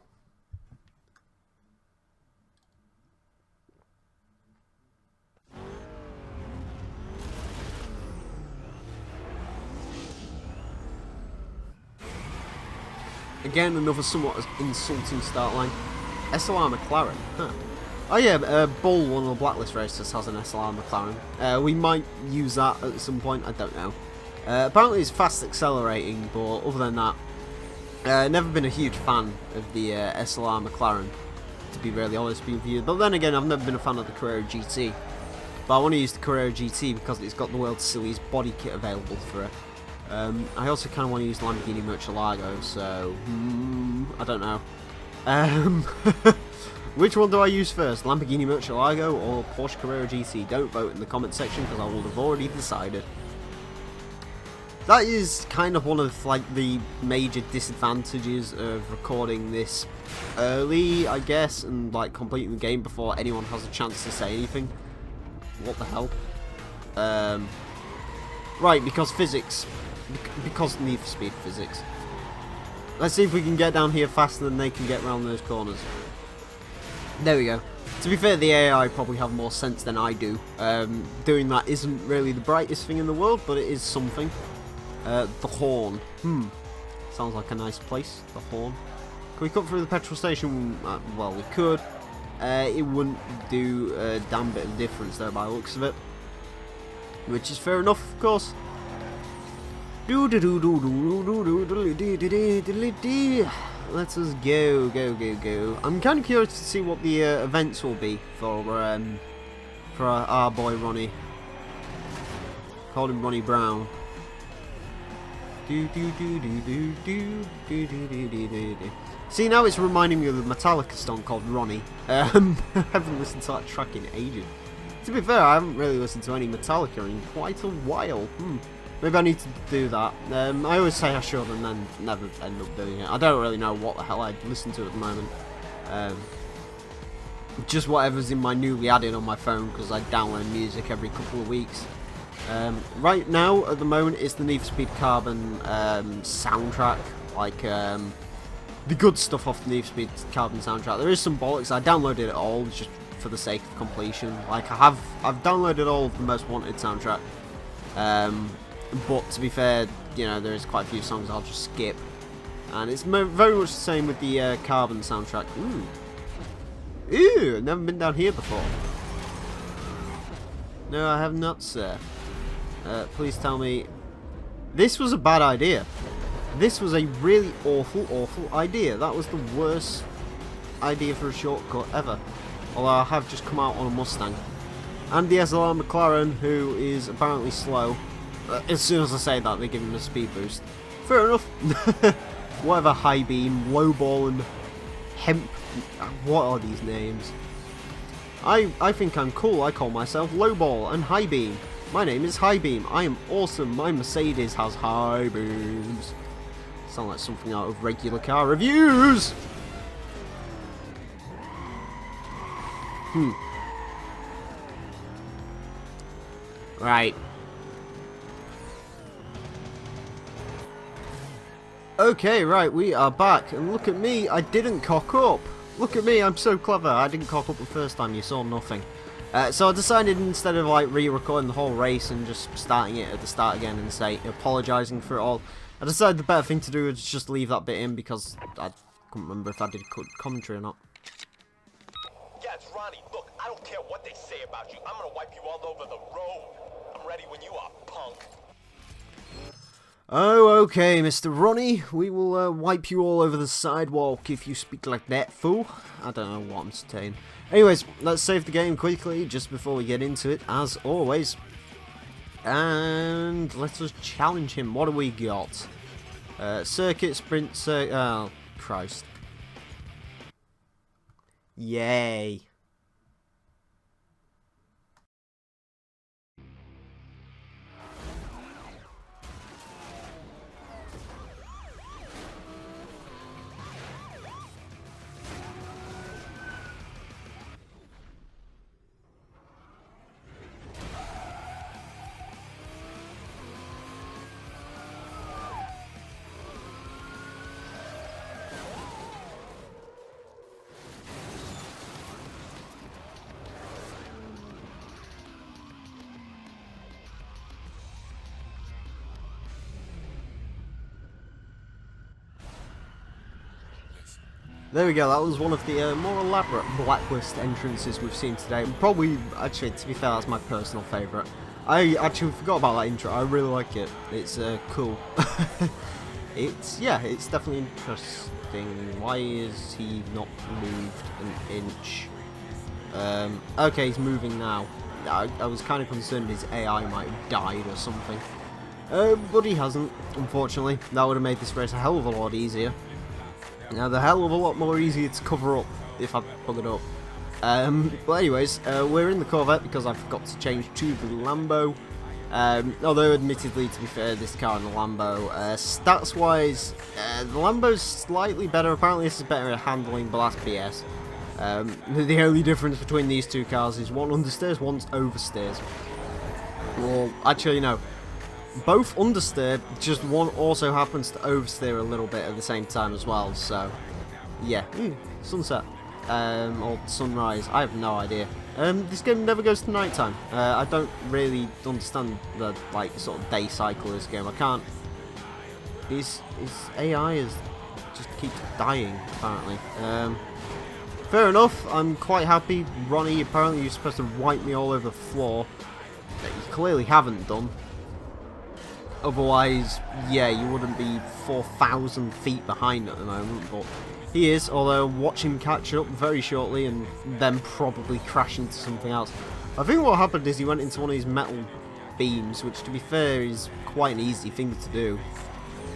Again, another somewhat insulting start line. SLR McLaren, huh. Oh yeah, Bull, one of the Blacklist racers, has an SLR McLaren. We might use that at some point, I don't know. Apparently it's fast accelerating, but other than that, never been a huge fan of the SLR McLaren, to be really honest with you. But then again, I've never been a fan of the Carrera GT. But I want to use the Carrera GT because it's got the world's silliest body kit available for it. I also kind of want to use Lamborghini Murcielago, so I don't know. Which one do I use first, Lamborghini Murcielago or Porsche Carrera GT? Don't vote in the comment section because I will have already decided. That is kind of one of like the major disadvantages of recording this early, I guess, and like completing the game before anyone has a chance to say anything. What the hell? Right, because physics. Because Need for Speed physics. Let's see if we can get down here faster than they can get around those corners. There we go. To be fair, the AI probably have more sense than I do. Doing that isn't really the brightest thing in the world, but it is something. The Horn. Sounds like a nice place, the Horn. Can we cut through the petrol station? Well, we could. It wouldn't do a damn bit of difference there by the looks of it. Which is fair enough, of course. Let us go. I'm kind of curious to see what the events will be for our boy Ronnie. Called him Ronnie Brown. See, now it's reminding me of the Metallica song called Ronnie. I haven't listened to that track in ages. To be fair, I haven't really listened to any Metallica in quite a while. Maybe I need to do that. I always say I should and then never end up doing it. I don't really know what the hell I listen to at the moment. Just whatever's in my newly added on my phone, because I download music every couple of weeks. Right now, at the moment, it's the Need for Speed Carbon soundtrack. Like, the good stuff off the Need for Speed Carbon soundtrack. There is some bollocks. I downloaded it all just for the sake of completion. Like I've downloaded all of the Most Wanted soundtrack. But to be fair, you know, there is quite a few songs I'll just skip. And it's very much the same with the Carbon soundtrack. Ooh, never been down here before. No, I have not, sir. Please tell me. This was a bad idea. This was a really awful, awful idea. That was the worst idea for a shortcut ever. Although I have just come out on a Mustang. And the SLR McLaren, who is apparently slow. As soon as I say that, they give him a speed boost. Fair enough. Whatever, high beam, low ball, and hemp. What are these names? I think I'm cool. I call myself low ball and high beam. My name is High Beam. I am awesome. My Mercedes has high beams. Sound like something out of regular car reviews. Right. Okay, right, we are back. And look at me, I didn't cock up. Look at me, I'm so clever. I didn't cock up the first time, you saw nothing. So I decided instead of like re-recording the whole race and just starting it at the start again and say apologising for it all, I decided the better thing to do was just leave that bit in because I couldn't remember if I did commentary or not. Yeah, it's Ronnie. Look, I don't care what they say about you. I'm gonna wipe you all over the road. I'm ready when you are, punk. Oh, okay, Mr. Ronnie. We will wipe you all over the sidewalk if you speak like that, fool. I don't know what I'm saying. Anyways, let's save the game quickly just before we get into it, as always. And let us challenge him. What do we got? Circuit, sprint, oh, Christ. Yay. There we go, that was one of the more elaborate Blacklist entrances we've seen today. Probably, actually, to be fair, that's my personal favourite. I actually forgot about that intro, I really like it. It's cool. It's definitely interesting. Why is he not moved an inch? Okay, he's moving now. I was kind of concerned his AI might have died or something. But he hasn't, unfortunately. That would have made this race a hell of a lot easier. Now, the hell of a lot more easier to cover up if I plug it up. But anyways, we're in the Corvette because I forgot to change to the Lambo. Although, admittedly, to be fair, this car and the Lambo, stats-wise, the Lambo's slightly better. Apparently, this is better at handling, but that's BS. The only difference between these two cars is one understeers, one's oversteers. Well, actually, no. Both understeer, just one also happens to oversteer a little bit at the same time as well, so yeah. Sunset. Or sunrise, I have no idea. This game never goes to nighttime. I don't really understand the like sort of day cycle of this game. I can't. His AI is just keeps dying, apparently. Fair enough, I'm quite happy. Ronnie, apparently you're supposed to wipe me all over the floor. That you clearly haven't done. Otherwise, yeah, you wouldn't be 4,000 feet behind at the moment, but he is, although watch him catch up very shortly and then probably crash into something else. I think what happened is he went into one of these metal beams, which to be fair is quite an easy thing to do.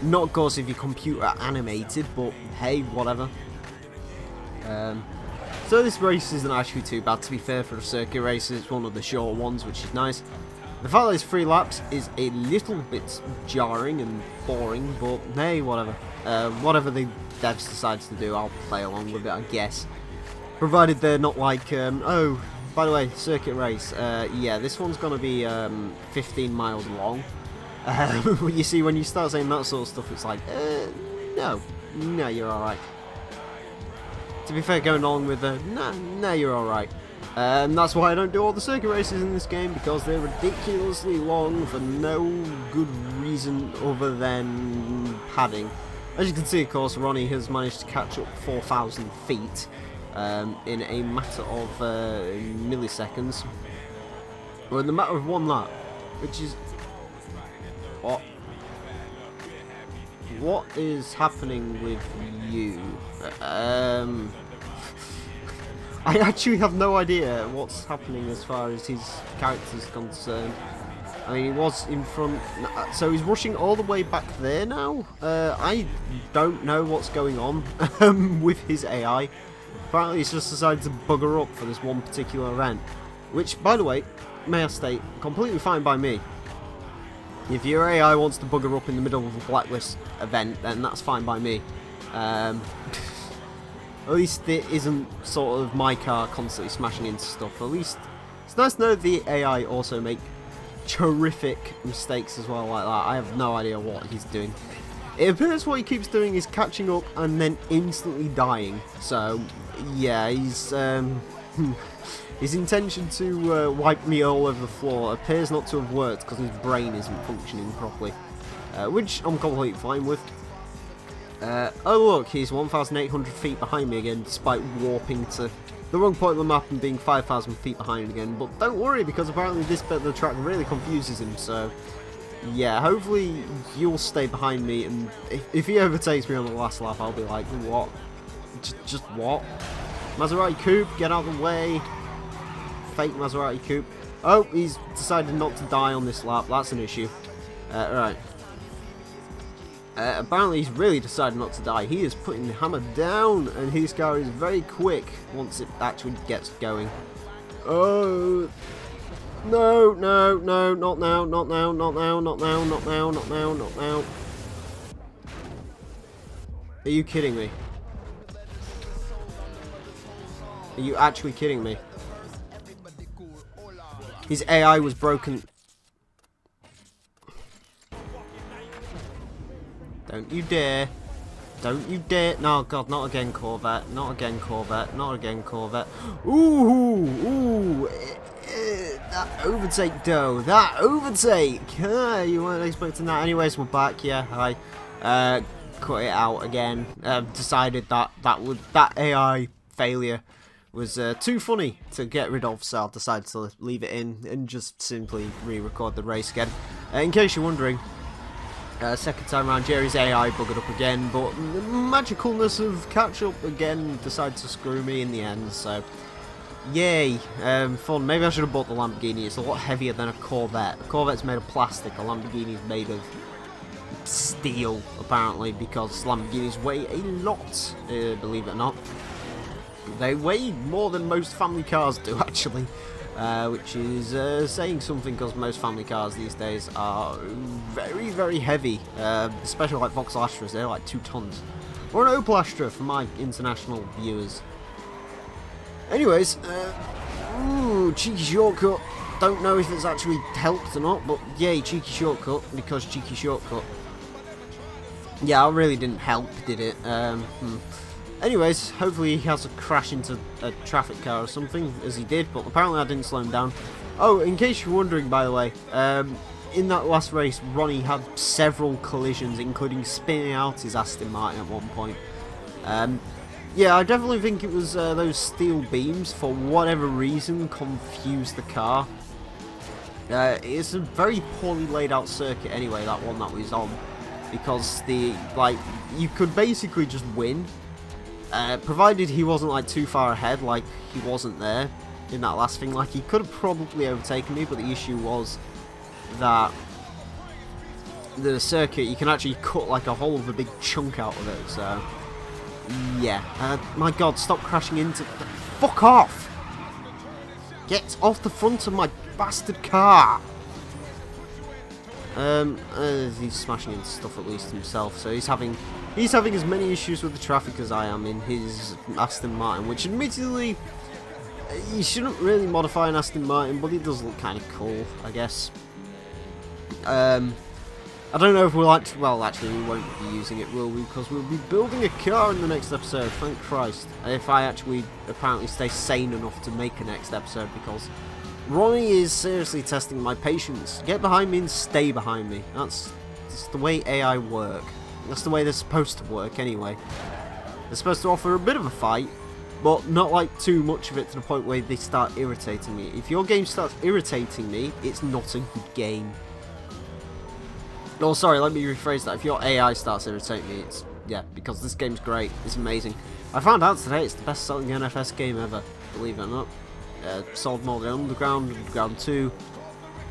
Not of course if your computer animated, but hey, whatever. So this race isn't actually too bad, to be fair, for a circuit race. It's one of the short ones, which is nice. The fact that it's 3 laps is a little bit jarring and boring, but hey, whatever. Whatever the devs decides to do, I'll play along with it, I guess. Provided they're not like, oh, by the way, circuit race. Yeah, this one's going to be 15 miles long. You see, when you start saying that sort of stuff, it's like, no, you're alright. to be fair, going along with the, nah, you're alright. That's why I don't do all the circuit races in this game, because they're ridiculously long for no good reason other than padding. As you can see, of course, Ronnie has managed to catch up 4,000 feet in a matter of milliseconds. Or in the matter of one lap, which is... What is happening with you? I actually have no idea what's happening as far as his character's concerned. I mean, he was in front, so he's rushing all the way back there now. I don't know what's going on with his AI. Apparently he's just decided to bugger up for this one particular event. Which, by the way, may I state, completely fine by me. If your AI wants to bugger up in the middle of a Blacklist event, then that's fine by me. At least it isn't sort of my car constantly smashing into stuff. At least it's nice to know the AI also make terrific mistakes as well like that. I have no idea what he's doing. It appears what he keeps doing is catching up and then instantly dying. So yeah, he's his intention to wipe me all over the floor appears not to have worked because his brain isn't functioning properly, which I'm completely fine with. Oh look, he's 1,800 feet behind me again, despite warping to the wrong point of the map and being 5,000 feet behind again. But don't worry, because apparently this bit of the track really confuses him, so yeah, hopefully you'll stay behind me, and if he overtakes me on the last lap, I'll be like, what? Just what? Maserati Coupe, get out of the way. Fake Maserati Coupe. Oh, he's decided not to die on this lap, that's an issue. Right. Apparently he's really decided not to die. He is putting the hammer down, and his car is very quick once it actually gets going. Oh no, no, no, not now, not now, not now, not now, not now, not now, not now. Are you kidding me? Are you actually kidding me? His AI was broken. Don't you dare. Don't you dare. No, God, not again, Corvette. Not again, Corvette. Not again, Corvette. Ooh, ooh. That overtake, though. That overtake. You weren't expecting that. Anyways, we're back. Yeah, hi. Cut it out again. Decided that that AI failure was too funny to get rid of, so I decided to leave it in and just simply re-record the race again. In case you're wondering, second time around, Jerry's AI buggered up again, but the magicalness of catch-up again decided to screw me in the end, so yay, fun. Maybe I should have bought the Lamborghini. It's a lot heavier than a Corvette. A Corvette's made of plastic, a Lamborghini's made of steel, apparently, because Lamborghinis weigh a lot, believe it or not. They weigh more than most family cars do, actually, which is saying something, because most family cars these days are very, very heavy, especially like Vauxhall Astras. They're like 2 tons. Or an Opel Astra for my international viewers. Anyways, ooh, cheeky shortcut. Don't know if it's actually helped or not, but yay, cheeky shortcut, because cheeky shortcut. Yeah, it really didn't help, did it? Anyways, hopefully he has a crash into a traffic car or something, as he did, but apparently I didn't slow him down. Oh, in case you're wondering, by the way, in that last race, Ronnie had several collisions, including spinning out his Aston Martin at one point. Yeah, I definitely think it was those steel beams, for whatever reason, confused the car. It's a very poorly laid out circuit anyway, that one that was on, because you could basically just win, provided he wasn't like too far ahead, like he wasn't there in that last thing. Like, he could have probably overtaken me, but the issue was that the circuit, you can actually cut like a whole of a big chunk out of it, so yeah. My God, stop crashing into... Fuck off! Get off the front of my bastard car! He's smashing into stuff at least himself, so he's having as many issues with the traffic as I am in his Aston Martin, which admittedly, you shouldn't really modify an Aston Martin, but it does look kind of cool, I guess. I don't know if we'll actually, well, actually we won't be using it, will we? Because we'll be building a car in the next episode, thank Christ. If I actually apparently stay sane enough to make a next episode, because Ronnie is seriously testing my patience. Get behind me and stay behind me. That's the way AI work. That's the way they're supposed to work anyway. They're supposed to offer a bit of a fight, but not like too much of it to the point where they start irritating me. If your game starts irritating me, it's not a good game. Oh, sorry, let me rephrase that. If your AI starts irritating me, it's, yeah, because this game's great. It's amazing. I found out today it's the best-selling NFS game ever, believe it or not. Sold more than Underground, Underground 2,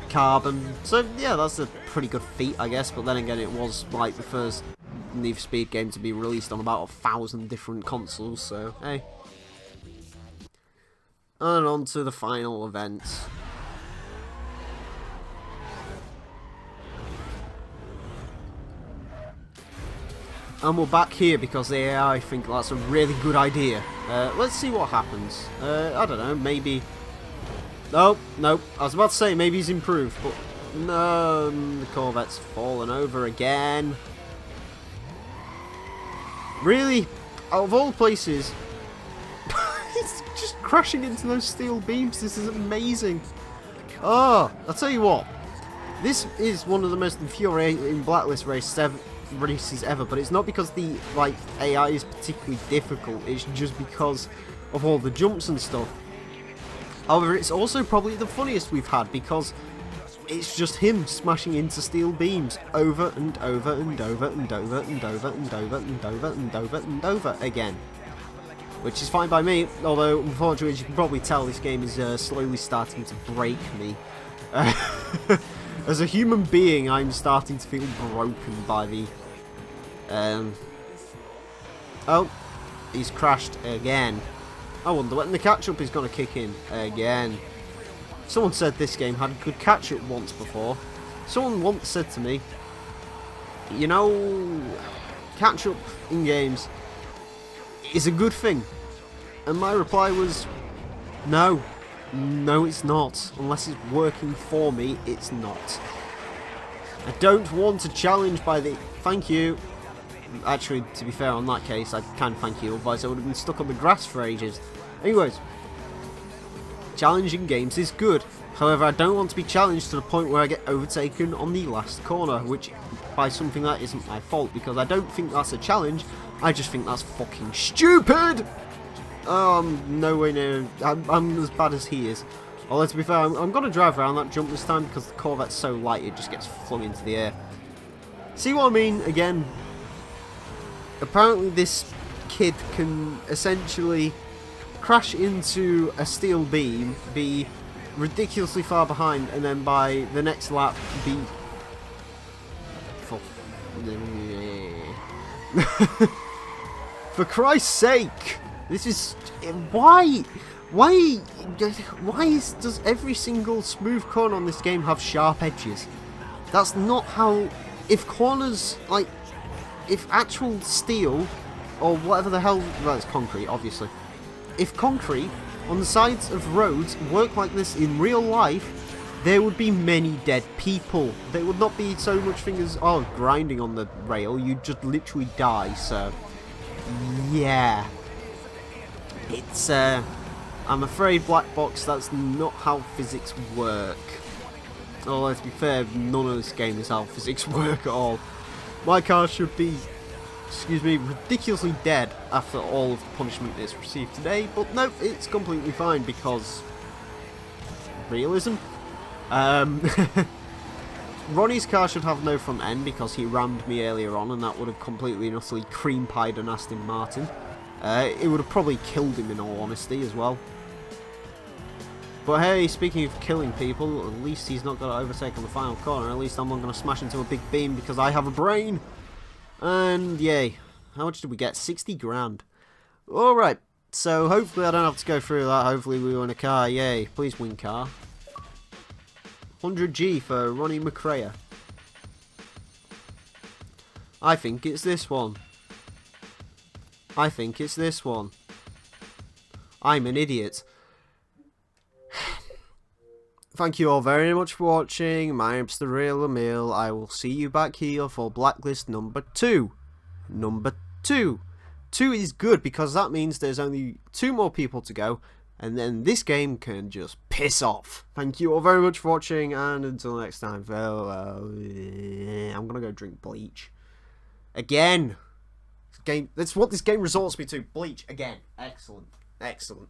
Carbon. So, yeah, that's a pretty good feat, I guess. But then again, it was, like, the first Need for Speed game to be released on about 1,000 different consoles, so, hey. And on to the final event. And we're back here because the AI think that's a really good idea. Let's see what happens. I don't know, maybe... Nope, nope. I was about to say maybe he's improved, but no, the Corvette's fallen over again. Really? Out of all places, it's just crashing into those steel beams. This is amazing. Oh, I'll tell you what. This is one of the most infuriating Blacklist races ever, but it's not because the AI is particularly difficult, it's just because of all the jumps and stuff. However, it's also probably the funniest we've had because it's just him smashing into steel beams over and over and over and over and over and over and over and over and over again. Which is fine by me, although unfortunately as you can probably tell this game is slowly starting to break me. As a human being, I'm starting to feel broken by the... Oh, he's crashed again. I wonder when the catch-up is going to kick in again. Someone said this game had good catch-up once before. Someone once said to me, you know, catch-up in games is a good thing. And my reply was, no. No, it's not. Unless it's working for me, it's not. I don't want a challenge by the... Thank you. Actually, to be fair, on that case, I can thank you, otherwise I would have been stuck on the grass for ages. Anyways, challenging games is good. However, I don't want to be challenged to the point where I get overtaken on the last corner, which by something that isn't my fault, because I don't think that's a challenge, I just think that's fucking stupid! Oh, I'm no way near... I'm as bad as he is. Although, to be fair, I'm going to drive around that jump this time, because the Corvette's so light it just gets flung into the air. See what I mean? Again, apparently this kid can essentially crash into a steel beam, be ridiculously far behind, and then by the next lap be... For Christ's sake! This is... Why does every single smooth corner on this game have sharp edges? That's not how... If corners, like... If actual steel, or whatever the hell... Well, it's concrete, obviously. If concrete on the sides of roads work like this in real life, there would be many dead people. There would not be so much thing as, oh, grinding on the rail. You'd just literally die, so... Yeah. It's, I'm afraid, Black Box, that's not how physics work. Although, to be fair, none of this game is how physics work at all. My car should be, excuse me, ridiculously dead after all of the punishment it's received today, but no, it's completely fine because... realism? Ronnie's car should have no front end because he rammed me earlier on and that would have completely and utterly cream-pied an Aston Martin. It would have probably killed him in all honesty as well. But hey, speaking of killing people, at least he's not going to overtake on the final corner. At least I'm not going to smash into a big beam because I have a brain. And yay. How much did we get? 60 grand. Alright, so hopefully I don't have to go through that. Hopefully we win a car. Yay. Please win car. 100G for Ronnie McCrea. I think it's this one. I think it's this one. I'm an idiot. thank you all very much for watching. My name's the real Emile. I will see you back here for Blacklist number 2. Number 2. 2 is good because that means there's only 2 more people to go, and then this game can just piss off. Thank you all very much for watching, and until next time, farewell. I'm gonna go drink bleach. Again. That's what this game resorts me to. Bleach. Again. Excellent. Excellent.